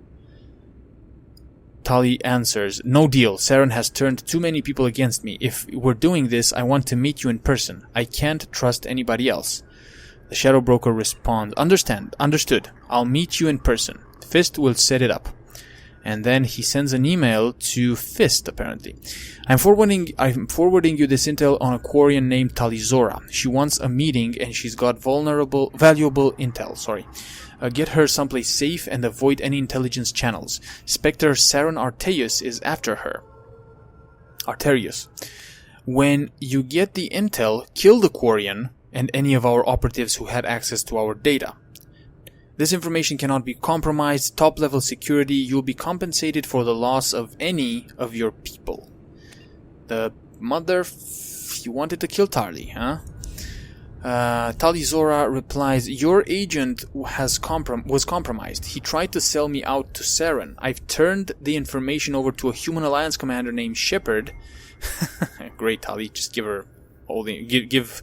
[SPEAKER 1] Tali answers, "No deal. Saren has turned too many people against me. If we're doing this, I want to meet you in person. I can't trust anybody else." The Shadowbroker responds, Understood. I'll meet you in person. Fist will set it up." And then he sends an email to Fist, apparently. I'm forwarding you this intel on a Quarian named Tali Zorah. She wants a meeting and she's got valuable intel, get her someplace safe and avoid any intelligence channels. Spectre Saren Arterius is after her. Arterius. When you get the intel, kill the Quarian and any of our operatives who had access to our data. This information cannot be compromised. Top-level security. You'll be compensated for the loss of any of your people. The you wanted to kill Tali, huh? Tali Zorah replies, "Your agent was compromised. He tried to sell me out to Saren. I've turned the information over to a Human Alliance commander named Shepard." Great, Tali. Just give her all the give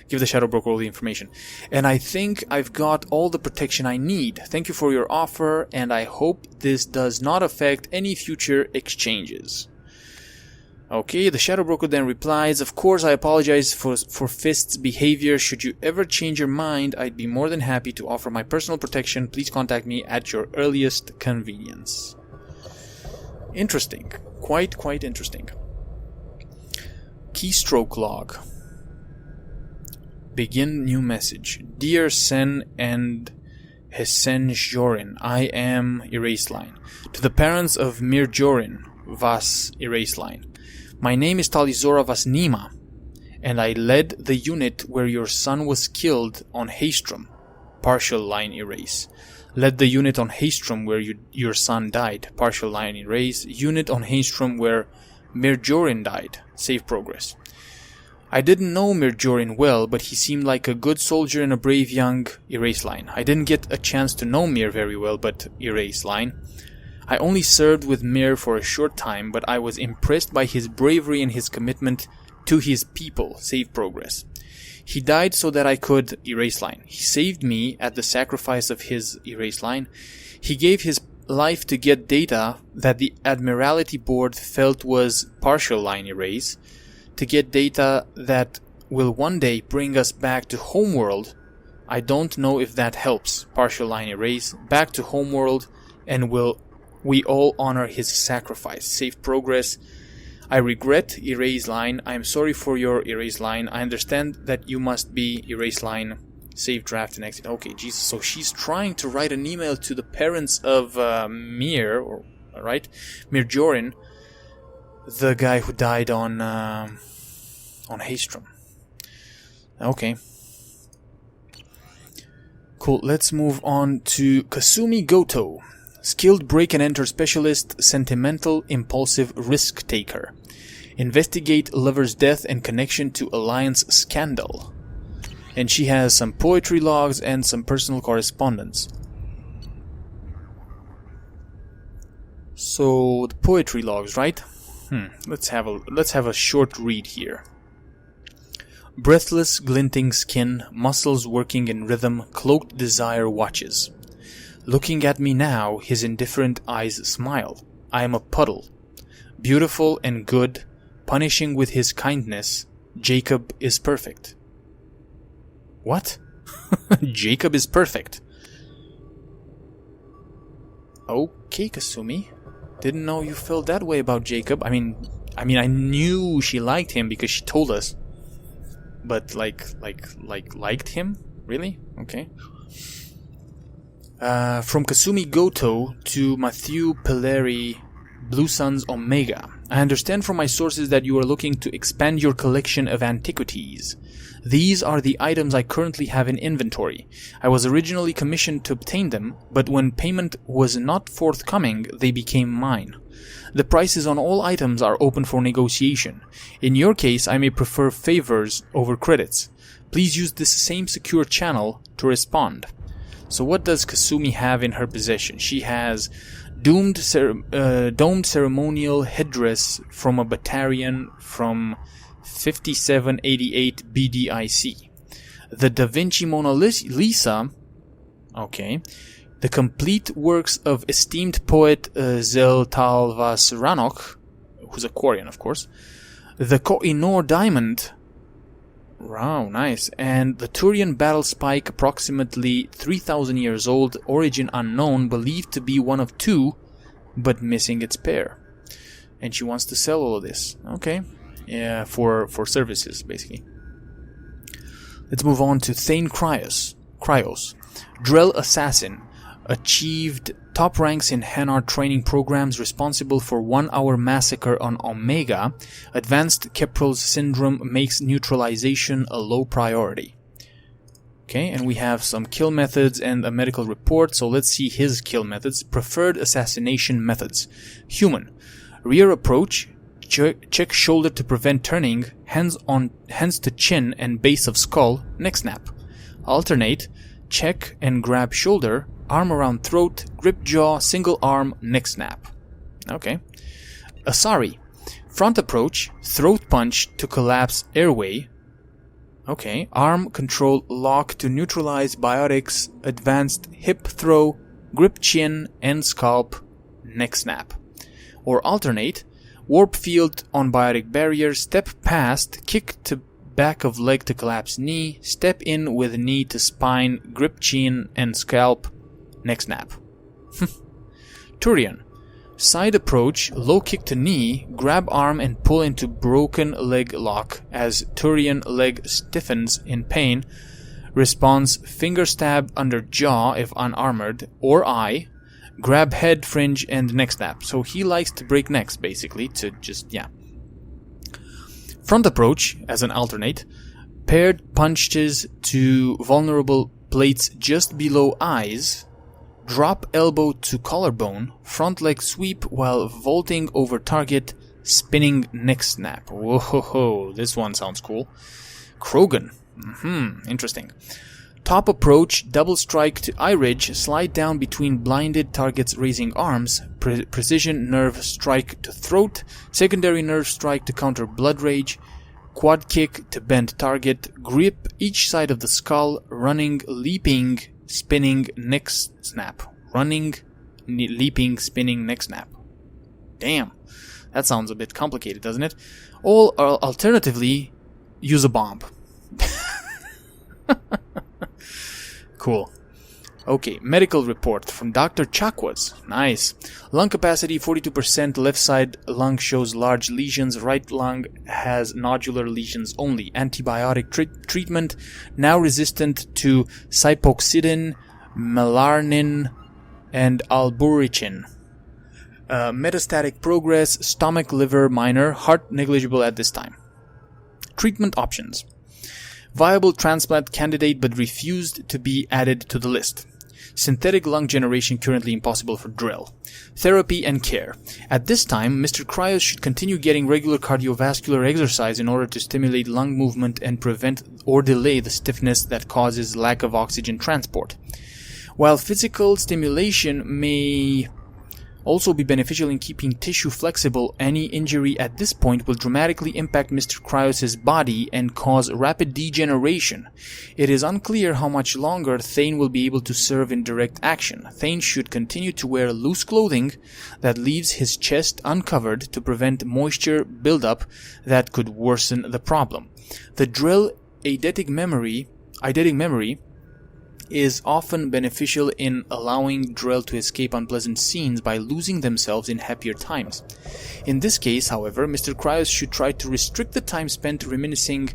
[SPEAKER 1] the Shadowbroker all the information. "And I think I've got all the protection I need. Thank you for your offer, and I hope this does not affect any future exchanges." Okay, the Shadowbroker then replies, "Of course, I apologize for Fist's behavior. Should you ever change your mind, I'd be more than happy to offer my personal protection. Please contact me at your earliest convenience." Interesting. Quite interesting. Keystroke log. Begin new message. "Dear Sen and Hesen Jorin, I am erase line. To the parents of Mir Jorin, Vas erase line. My name is Tali Zorah Vas Nima, and I led the unit where your son was killed on Haestrom. Partial line erase. Led the unit on Haestrom where your son died. Partial line erase. Unit on Haestrom where Mir Jorin died. Save progress. I didn't know Mir Jorin well, but he seemed like a good soldier and a brave young erase line. I didn't get a chance to know Mir very well, but erase line. I only served with Mir for a short time, but I was impressed by his bravery and his commitment to his people. Save progress. He died so that I could erase line. He saved me at the sacrifice of his erase line. He gave his life to get data that the Admiralty Board felt was partial line erase, to get data that will one day bring us back to Homeworld. I don't know if that helps. Partial line erase. Back to Homeworld, and we all honor his sacrifice. Save progress. I regret erase line. I am sorry for your erase line. I understand that you must be erase line. Save draft and exit." Okay, Jesus. So she's trying to write an email to the parents of Mir Jorin, the guy who died on Haestrom. Okay. Cool. Let's move on to Kasumi Goto. Skilled break-and-enter specialist, sentimental, impulsive risk taker. Investigate lover's death and connection to Alliance scandal. And she has some poetry logs and some personal correspondence. So the poetry logs, right? Let's have a short read here. Breathless, glinting skin, muscles working in rhythm, cloaked desire watches. Looking at me now, his indifferent eyes smile. I am a puddle. Beautiful and good, punishing with his kindness. Jacob is perfect. What? Jacob is perfect. Okay, Kasumi. Didn't know you felt that way about Jacob. I mean, I knew she liked him because she told us. But liked him? Really? Okay. From Kasumi Goto to Matthew Pelleri, Blue Suns Omega. I understand from my sources that you are looking to expand your collection of antiquities. These are the items I currently have in inventory. I was originally commissioned to obtain them, but when payment was not forthcoming, they became mine. The prices on all items are open for negotiation. In your case, I may prefer favors over credits. Please use this same secure channel to respond. So what does Kasumi have in her possession? She has domed ceremonial headdress from a Batarian from 5788 BDIC. The Da Vinci Mona Lisa, okay, The complete works of esteemed poet Zeltalvas Ranok, who's a Quarian, of course, the Koh-i-Noor Diamond, wow, nice, and the Turian Battle Spike, approximately 3,000 years old, origin unknown, believed to be one of two, but missing its pair. And she wants to sell all of this. Okay, yeah, for services, basically. Let's move on to Thane Krios. Drell Assassin. Achieved top ranks in Hanar training programs, responsible for 1-hour massacre on Omega. Advanced Keprel's syndrome makes neutralization a low priority. Okay, and we have some kill methods and a medical report, so let's see his kill methods. Preferred assassination methods. Human. Rear approach. Check shoulder to prevent turning. Hands to chin and base of skull. Neck snap. Alternate. Check and grab shoulder. Arm around throat, grip jaw, single arm, neck snap. Okay. Asari. Front approach, throat punch to collapse airway. Okay. Arm control lock to neutralize biotics, advanced hip throw, grip chin and scalp, neck snap. Or alternate. Warp field on biotic barrier, step past, kick to back of leg to collapse knee, step in with knee to spine, grip chin and scalp, neck snap. Turian. Side approach, low kick to knee, grab arm and pull into broken leg lock as Turian leg stiffens in pain. Response, finger stab under jaw if unarmored, or eye. Grab head, fringe and neck snap. So he likes to break necks, basically, to just, yeah. Front approach, as an alternate. Paired punches to vulnerable plates just below eyes. Drop elbow to collarbone, front leg sweep while vaulting over target, spinning neck snap. Whoa, this one sounds cool. Krogan. Interesting. Top approach, double strike to eye ridge, slide down between blinded targets raising arms, precision nerve strike to throat, secondary nerve strike to counter blood rage, quad kick to bend target, grip each side of the skull, running, leaping, spinning neck snap. Running, leaping, spinning neck snap. Damn. That sounds a bit complicated, doesn't it? Or alternatively, use a bomb. Cool. Okay, medical report from Dr. Chakwas. Nice. Lung capacity 42%, left side lung shows large lesions, right lung has nodular lesions only. Antibiotic treatment, now resistant to cypoxidin, melarnin, and alburicin. Metastatic progress, stomach, liver, minor, heart negligible at this time. Treatment options. Viable transplant candidate but refused to be added to the list. Synthetic lung generation currently impossible for Drell. Therapy and care. At this time, Mr. Krios should continue getting regular cardiovascular exercise in order to stimulate lung movement and prevent or delay the stiffness that causes lack of oxygen transport. While physical stimulation may also be beneficial in keeping tissue flexible, any injury at this point will dramatically impact Mr. Krios' body and cause rapid degeneration. It is unclear how much longer Thane will be able to serve in direct action. Thane should continue to wear loose clothing that leaves his chest uncovered to prevent moisture buildup that could worsen the problem. The Drell eidetic memory is often beneficial in allowing Drell to escape unpleasant scenes by losing themselves in happier times. In this case, however, Mr. Krios should try to restrict the time spent reminiscing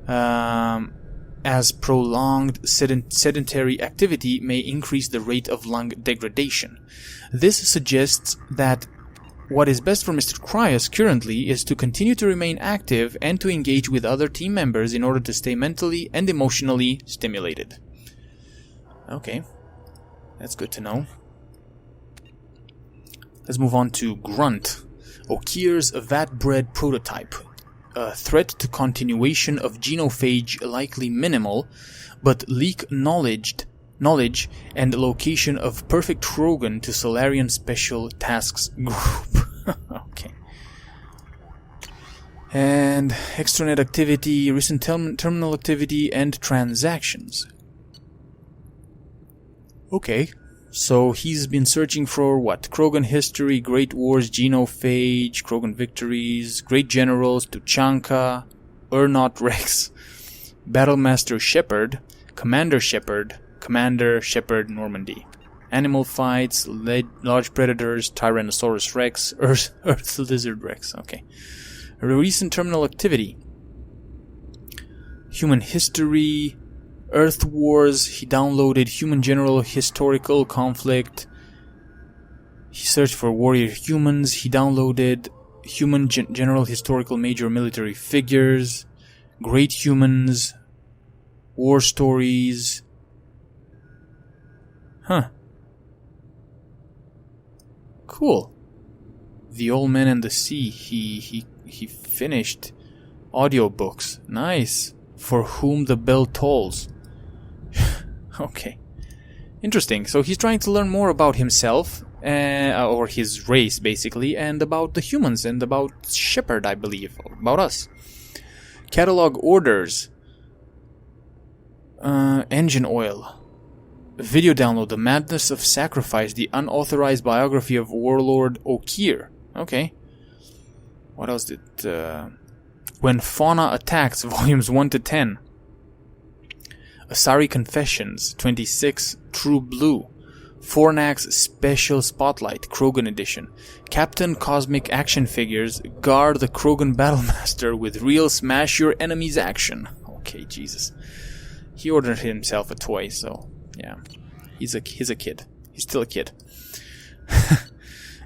[SPEAKER 1] as prolonged sedentary activity may increase the rate of lung degradation. This suggests that what is best for Mr. Krios currently is to continue to remain active and to engage with other team members in order to stay mentally and emotionally stimulated. Okay, that's good to know. Let's move on to Grunt, Okir's vat-bred prototype. A threat to continuation of genophage likely minimal, but leak knowledge and location of perfect Trogan to Solarian Special Tasks Group. Okay. And extranet activity, recent terminal activity, and transactions. Okay, So he's been searching for what? Krogan history, Great Wars, Genophage, Krogan victories, Great Generals, Tuchanka, Urnot Rex, Battlemaster Shepard, Commander Shepard Normandy. Animal fights, large predators, Tyrannosaurus Rex, Earth Lizard Rex. Okay. Recent terminal activity. Human history, Earth Wars. He downloaded Human General Historical Conflict. He searched for warrior humans. He downloaded Human General Historical Major Military Figures, Great Humans, War Stories. Huh. Cool. The Old Man and the Sea. He finished audiobooks. Nice. For Whom the Bell Tolls. Okay. Interesting. So he's trying to learn more about himself, or his race, basically, and about the humans, and about Shepard, I believe, or about us. Catalog orders. Engine oil. Video download, The Madness of Sacrifice, the unauthorized biography of Warlord Okier. Okay. What else did... When Fauna Attacks, volumes 1 to 10. Asari Confessions, 26, True Blue. Fornax Special Spotlight, Krogan Edition. Captain Cosmic Action Figures, Guard the Krogan Battlemaster with real smash your enemies action. Okay, Jesus. He ordered himself a toy, so... yeah, he's a kid. He's still a kid.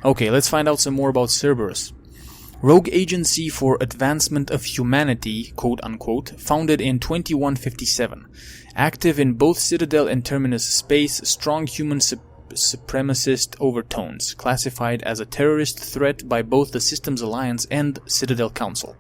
[SPEAKER 1] Okay, let's find out some more about Cerberus. Rogue agency for advancement of humanity, quote-unquote, founded in 2157. Active in both Citadel and Terminus space, strong human supremacist overtones. Classified as a terrorist threat by both the Systems Alliance and Citadel Council.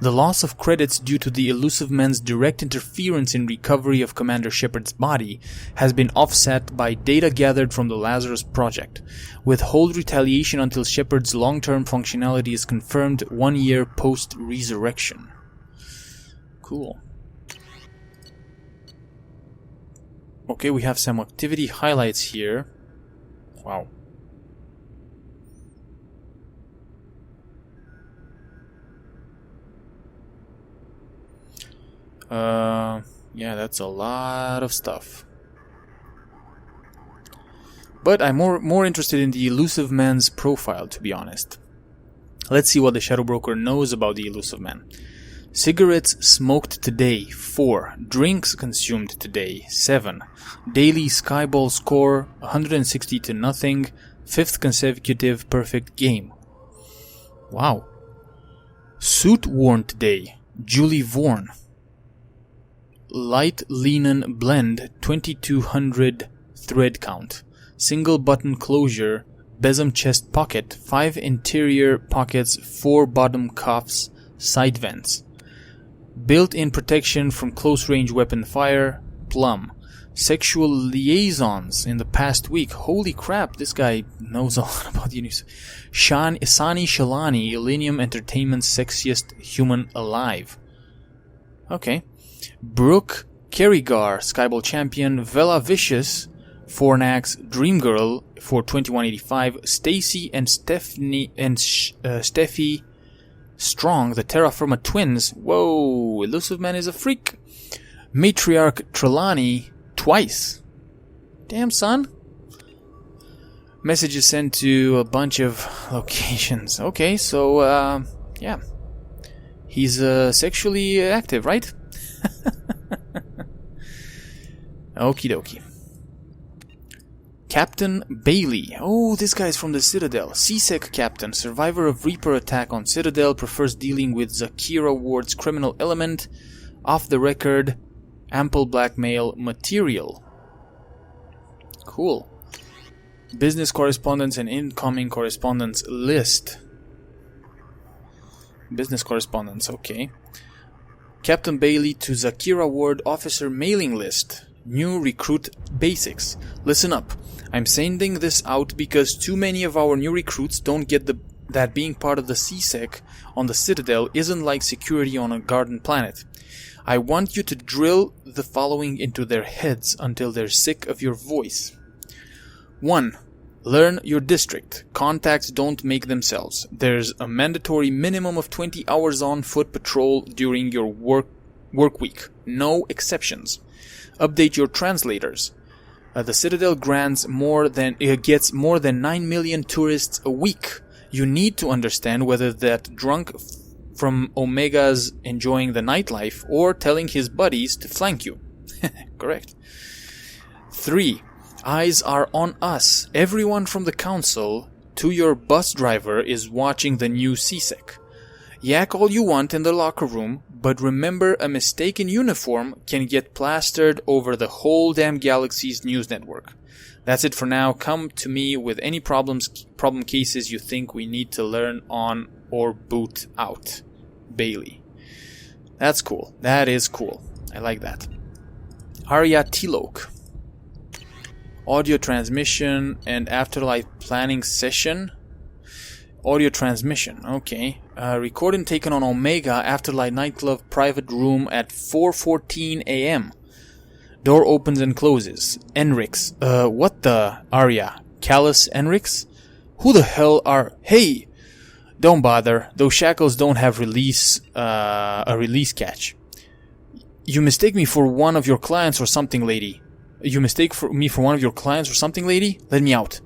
[SPEAKER 1] The loss of credits due to the Illusive Men's direct interference in recovery of Commander Shepard's body has been offset by data gathered from the Lazarus Project. Withhold retaliation until Shepard's long-term functionality is confirmed 1 year post-resurrection. Cool. Okay, we have some activity highlights here. Wow. Yeah, that's a lot of stuff. But I'm more interested in the Elusive Man's profile, to be honest. Let's see what the Shadowbroker knows about the Elusive Man. Cigarettes smoked today, 4. Drinks consumed today, 7. Daily Skyball score, 160 to nothing. 5th consecutive perfect game. Wow. Suit worn today, Julie Vorn. Light linen blend, 2200 thread count. Single button closure, besom chest pocket, 5 interior pockets, 4 bottom cuffs, side vents. Built-in protection from close range weapon fire, plum. Sexual liaisons in the past week. Holy crap, this guy knows a lot about the news. Sani Shalani, Illenium Entertainment's sexiest human alive. Okay. Brooke Kerrigar, Skyball Champion, Vela Vicious, Fornax, Dreamgirl for 2185, Stacy and Stephanie and Steffi Strong, the Terra Firma twins. Whoa, Elusive Man is a freak. Matriarch Trelawney twice. Damn, son. Messages sent to a bunch of locations. Okay, so yeah, he's sexually active, right? Okie dokie. Captain Bailey. Oh, this guy's from the Citadel. CSEC Captain, survivor of Reaper attack on Citadel, prefers dealing with Zakira Ward's criminal element, off the record, ample blackmail material. Cool. Business correspondence and incoming correspondence list. Business correspondence, okay. Captain Bailey to Zakira Ward officer mailing list. New recruit basics. Listen up. I'm sending this out because too many of our new recruits don't get that being part of the CSEC on the Citadel isn't like security on a garden planet. I want you to drill the following into their heads until they're sick of your voice. 1. Learn your district. Contacts don't make themselves. There's a mandatory minimum of 20 hours on foot patrol during your work week. No exceptions. Update your translators. The Citadel gets more than 9 million tourists a week. You need to understand whether that drunk from Omega's enjoying the nightlife or telling his buddies to flank you. Correct. 3. Eyes are on us. Everyone from the council to your bus driver is watching the new CSEC. Yak all you want in the locker room, but remember a mistaken uniform can get plastered over the whole damn galaxy's news network. That's it for now. Come to me with any problem cases you think we need to learn on or boot out. Bailey. That's cool. That is cool. I like that. Arya Tilok. Audio transmission and afterlife planning session. Audio transmission. Okay. Recording taken on Omega Afterlife Nightclub private room at 4:14 a.m. Door opens and closes. Enrix. What the? Arya. Callus Enrix? Who the hell are... Hey! Don't bother. Those shackles don't have a release catch. You mistake me for one of your clients or something, lady. Let me out.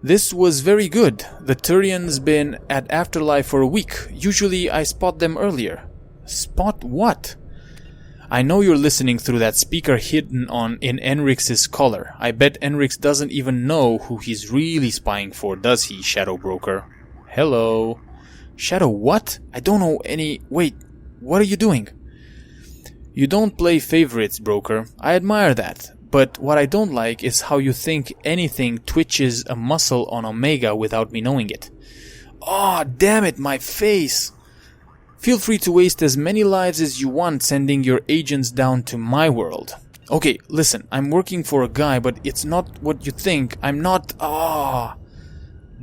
[SPEAKER 1] This was very good. The Turian's been at Afterlife for a week. Usually I spot them earlier. Spot what? I know you're listening through that speaker hidden in Enrix's collar. I bet Enrix doesn't even know who he's really spying for, does he, Shadowbroker? Hello. Shadow what? I don't know any... Wait, what are you doing? You don't play favorites, Broker. I admire that. But what I don't like is how you think anything twitches a muscle on Omega without me knowing it. Aw, damn it, my face! Feel free to waste as many lives as you want sending your agents down to my world. Okay, listen, I'm working for a guy, but it's not what you think. I'm not...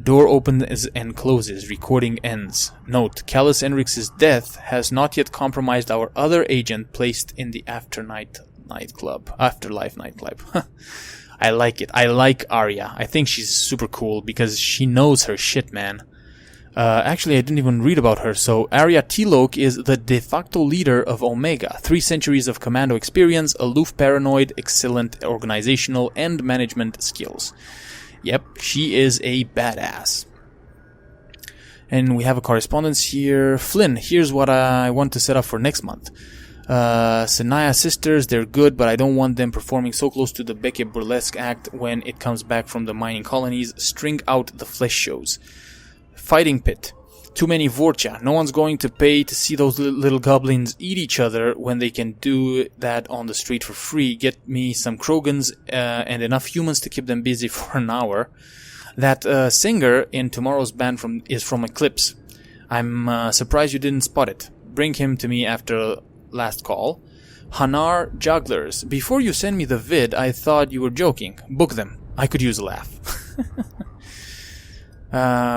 [SPEAKER 1] Door opens and closes. Recording ends. Note, Callus Enrix's death has not yet compromised our other agent placed in the Afterlife nightclub. I like it. I like Arya. I think she's super cool because she knows her shit, man. Actually, I didn't even read about her. So, Arya Tilok is the de facto leader of Omega. 3 centuries of commando experience, aloof paranoid, excellent organizational and management skills. Yep, she is a badass. And we have a correspondence here. Flynn, here's what I want to set up for next month. Sanaya sisters, they're good, but I don't want them performing so close to the Becky Burlesque act when it comes back from the mining colonies. String out the flesh shows. Fighting pit. Too many Vorcha. No one's going to pay to see those little goblins eat each other when they can do that on the street for free. Get me some Krogans and enough humans to keep them busy for an hour. That singer in tomorrow's band is from Eclipse. I'm surprised you didn't spot it. Bring him to me after last call. Hanar Jugglers. Before you send me the vid, I thought you were joking. Book them. I could use a laugh.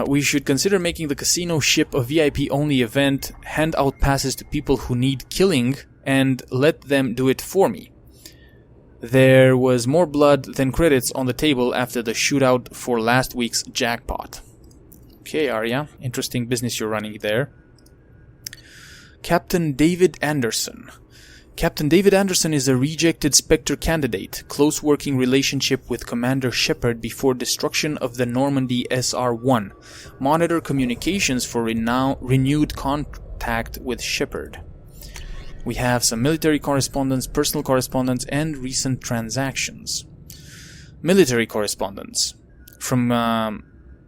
[SPEAKER 1] We should consider making the casino ship a VIP-only event, hand out passes to people who need killing, and let them do it for me. There was more blood than credits on the table after the shootout for last week's jackpot. Okay, Arya. Interesting business you're running there. Captain David Anderson. Captain David Anderson is a rejected Spectre candidate, close working relationship with Commander Shepard before destruction of the Normandy SR-1. Monitor communications for renewed contact with Shepard. We have some military correspondence, personal correspondence, and recent transactions. Military correspondence. From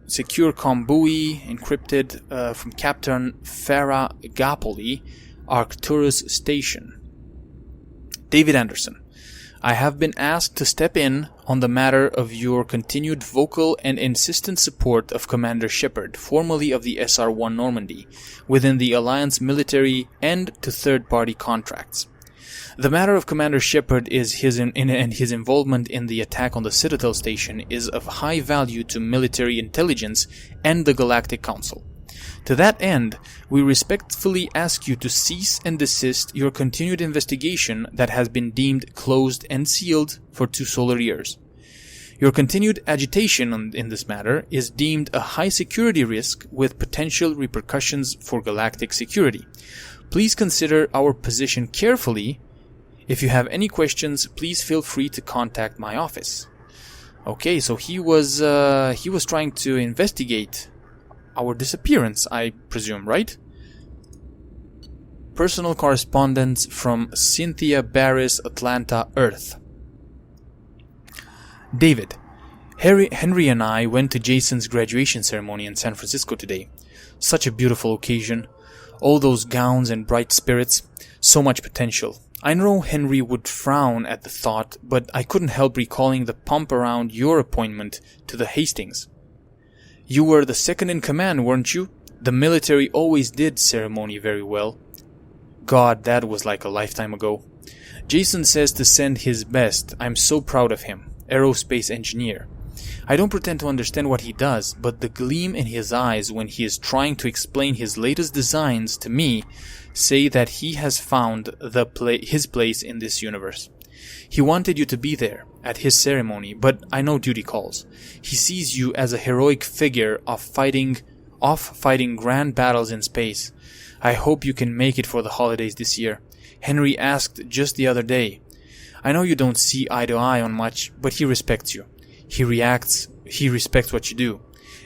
[SPEAKER 1] Secure Combui, encrypted from Captain Farah Gapoli, Arcturus Station. David Anderson, I have been asked to step in on the matter of your continued vocal and insistent support of Commander Shepard, formerly of the SR-1 Normandy, within the Alliance military and to third-party contracts. The matter of Commander Shepard and his involvement in the attack on the Citadel Station is of high value to military intelligence and the Galactic Council. To that end, we respectfully ask you to cease and desist your continued investigation that has been deemed closed and sealed for 2 solar years. Your continued agitation in this matter is deemed a high security risk with potential repercussions for galactic security. Please consider our position carefully. If you have any questions, please feel free to contact my office. Okay, so he was trying to investigate our disappearance, I presume, right? Personal correspondence from Cynthia Barris, Atlanta, Earth. David, Henry and I went to Jason's graduation ceremony in San Francisco today. Such a beautiful occasion. All those gowns and bright spirits. So much potential. I know Henry would frown at the thought, but I couldn't help recalling the pomp around your appointment to the Hastings. You were the second in command, weren't you? The military always did ceremony very well. God, that was like a lifetime ago. Jason says to send his best. I'm so proud of him. Aerospace engineer. I don't pretend to understand what he does, but the gleam in his eyes when he is trying to explain his latest designs to me say that he has found his place in this universe. He wanted you to be there at his ceremony, but I know duty calls. He sees you as a heroic figure of fighting grand battles in space. I hope you can make it for the holidays this year. Henry asked just the other day. I know you don't see eye to eye on much, but he respects you. He respects what you do.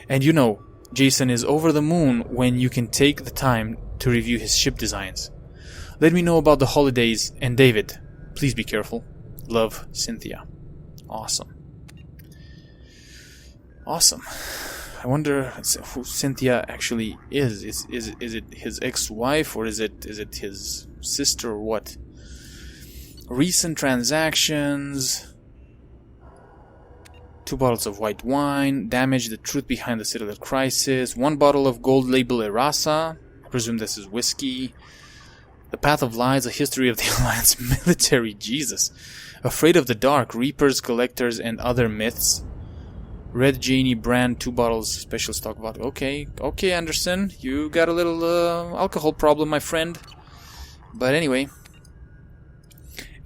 [SPEAKER 1] And you know, Jason is over the moon when you can take the time to review his ship designs. Let me know about the holidays, and David, please be careful. Love, Cynthia. Awesome. I wonder who Cynthia actually is. Is it his ex-wife, or is it his sister, or what? Recent transactions. 2 bottles of white wine. Damage, the truth behind the Citadel crisis. 1 bottle of gold label Erasa. I presume this is whiskey. The Path of Lies, a history of the Alliance military. Jesus. Afraid of the Dark, Reapers, Collectors, and Other Myths. Red Janie brand, 2 bottles, special stock vodka. Okay, Anderson. You got a little alcohol problem, my friend. But anyway.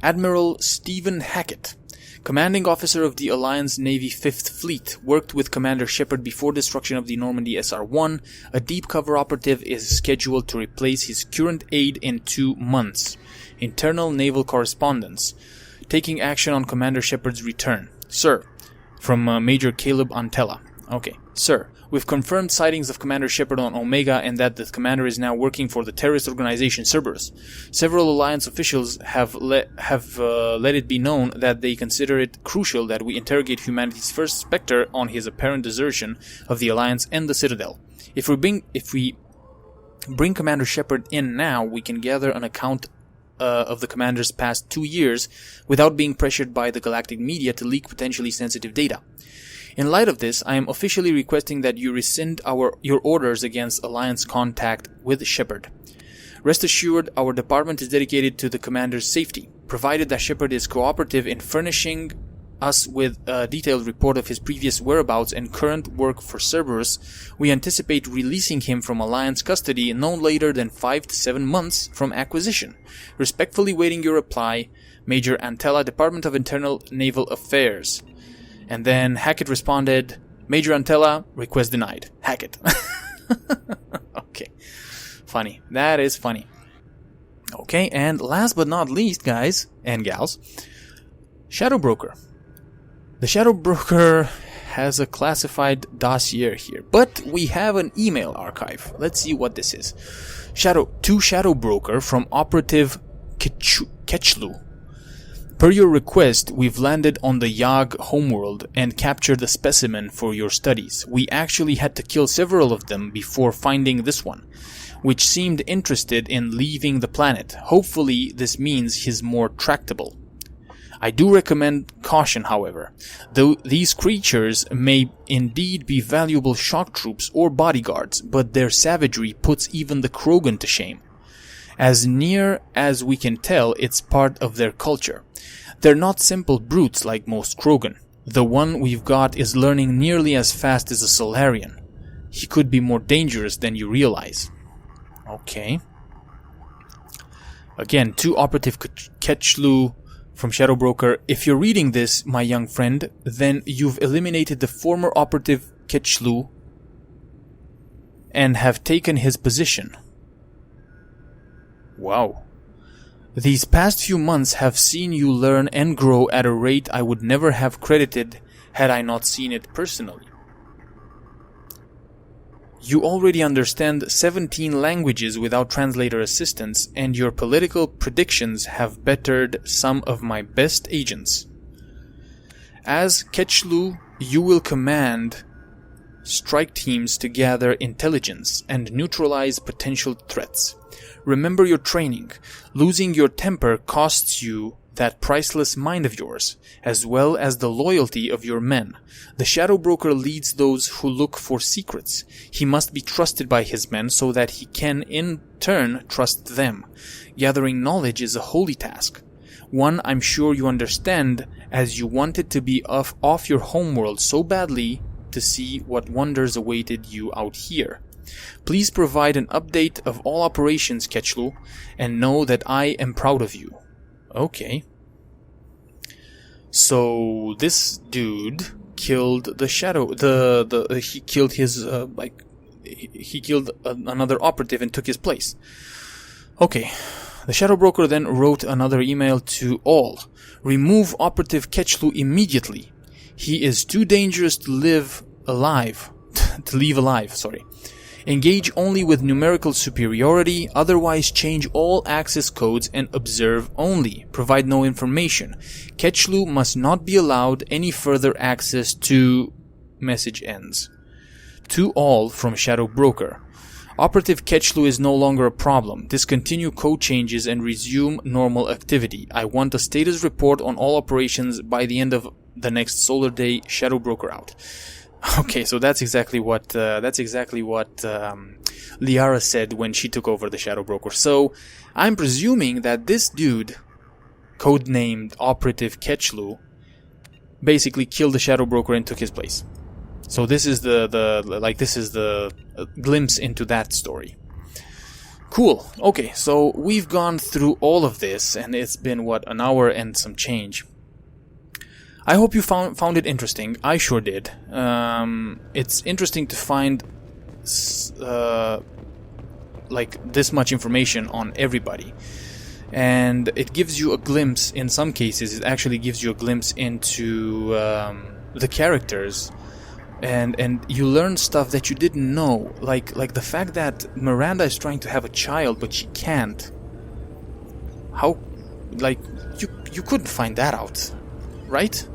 [SPEAKER 1] Admiral Stephen Hackett, commanding officer of the Alliance Navy 5th Fleet, worked with Commander Shepard before destruction of the Normandy SR-1. A deep cover operative is scheduled to replace his current aide in 2 months. Internal naval correspondence. Taking action on Commander Shepard's return. Sir, from Major Caleb Antella. Okay, sir. We've confirmed sightings of Commander Shepard on Omega and that the commander is now working for the terrorist organization Cerberus. Several Alliance officials have let it be known that they consider it crucial that we interrogate humanity's first Spectre on his apparent desertion of the Alliance and the Citadel. If we bring Commander Shepard in now, we can gather an account of the commander's past 2 years without being pressured by the galactic media to leak potentially sensitive data. In light of this, I am officially requesting that you rescind your orders against Alliance contact with Shepard. Rest assured, our department is dedicated to the commander's safety. Provided that Shepard is cooperative in furnishing us with a detailed report of his previous whereabouts and current work for Cerberus, we anticipate releasing him from Alliance custody no later than 5 to 7 months from acquisition. Respectfully waiting your reply, Major Antella, Department of Internal Naval Affairs. And then Hackett responded, Major Antella, request denied. Hackett. Okay. Funny. That is funny. Okay, and last but not least, guys and gals, Shadowbroker. The Shadowbroker has a classified dossier here, but we have an email archive. Let's see what this is. To Shadowbroker from Operative Ketchlu. Per your request, we've landed on the Yag homeworld and captured a specimen for your studies. We actually had to kill several of them before finding this one, which seemed interested in leaving the planet. Hopefully, this means he's more tractable. I do recommend caution, however. Though these creatures may indeed be valuable shock troops or bodyguards, but their savagery puts even the Krogan to shame. As near as we can tell, it's part of their culture. They're not simple brutes like most Krogan. The one we've got is learning nearly as fast as a Solarian. he could be more dangerous than you realize. Okay. Again, 2 Operative Ketchlu from Shadowbroker. If you're reading this, my young friend, then you've eliminated the former Operative Ketchlu and have taken his position. Wow. These past few months have seen you learn and grow at a rate I would never have credited had I not seen it personally. You already understand 17 languages without translator assistance, and your political predictions have bettered some of my best agents. As Ketchlu, you will command strike teams to gather intelligence and neutralize potential threats. Remember your training. Losing your temper costs you that priceless mind of yours, as well as the loyalty of your men. The Shadowbroker leads those who look for secrets. He must be trusted by his men so that he can in turn trust them. Gathering knowledge is a holy task. One I'm sure you understand, as you wanted to be off your homeworld so badly to see what wonders awaited you out here. Please provide an update of all operations, Ketchlu, and know that I am proud of you. Okay. So this dude killed the shadow. He killed his he killed another operative and took his place. Okay. The Shadowbroker then wrote another email to all. Remove Operative Ketchlu immediately. He is too dangerous to leave alive. Engage only with numerical superiority, otherwise change all access codes and observe only. Provide no information. Ketchlu must not be allowed any further access to... Message ends. To all from Shadowbroker. Operative Ketchlu is no longer a problem. Discontinue code changes and resume normal activity. I want a status report on all operations by the end of the next solar day. Shadowbroker out. Okay, so that's exactly what Liara said when she took over the Shadowbroker. So I'm presuming that this dude, codenamed Operative Ketchlu, basically killed the Shadowbroker and took his place. So this is the glimpse into that story. Cool. Okay, so we've gone through all of this, and it's been an hour and some change. I hope you found it interesting. I sure did. It's interesting to find this much information on everybody, and it gives you a glimpse. In some cases, it actually gives you a glimpse into the characters, and you learn stuff that you didn't know, like the fact that Miranda is trying to have a child, but she can't. How, you couldn't find that out, right?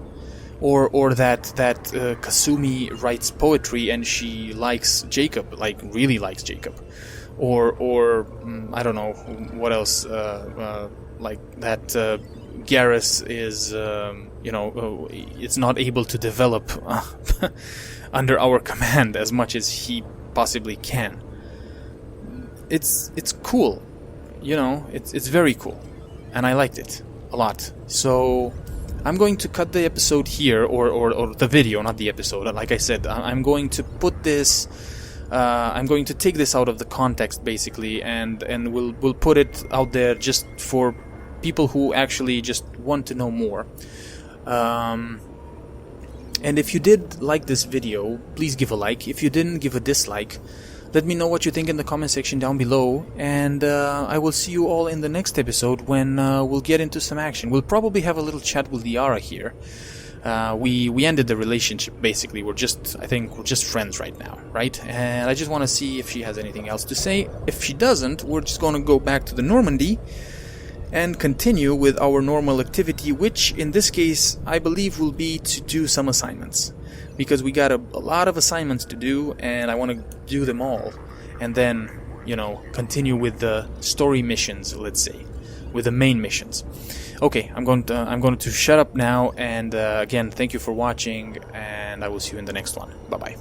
[SPEAKER 1] Or that Kasumi writes poetry and she likes Jacob, really likes Jacob. Or I don't know what else, that Garrus is, it's not able to develop under our command as much as he possibly can. It's cool, it's very cool, and I liked it a lot. So I'm going to cut the episode here, or the video, not the episode. Like I said, I'm going to put this, I'm going to take this out of the context, basically, and we'll put it out there just for people who actually just want to know more. And if you did like this video, please give a like. If you didn't, give a dislike. Let me know what you think in the comment section down below, and I will see you all in the next episode when we'll get into some action. We'll probably have a little chat with Liara here. We ended the relationship, basically. I think we're just friends right now, right? And I just want to see if she has anything else to say. If she doesn't, we're just going to go back to the Normandy and continue with our normal activity, which in this case I believe will be to do some assignments. Because we got a lot of assignments to do, and I want to do them all, and then, continue with the story missions, let's say, with the main missions. Okay, I'm going to shut up now, and again, thank you for watching, and I will see you in the next one. Bye bye.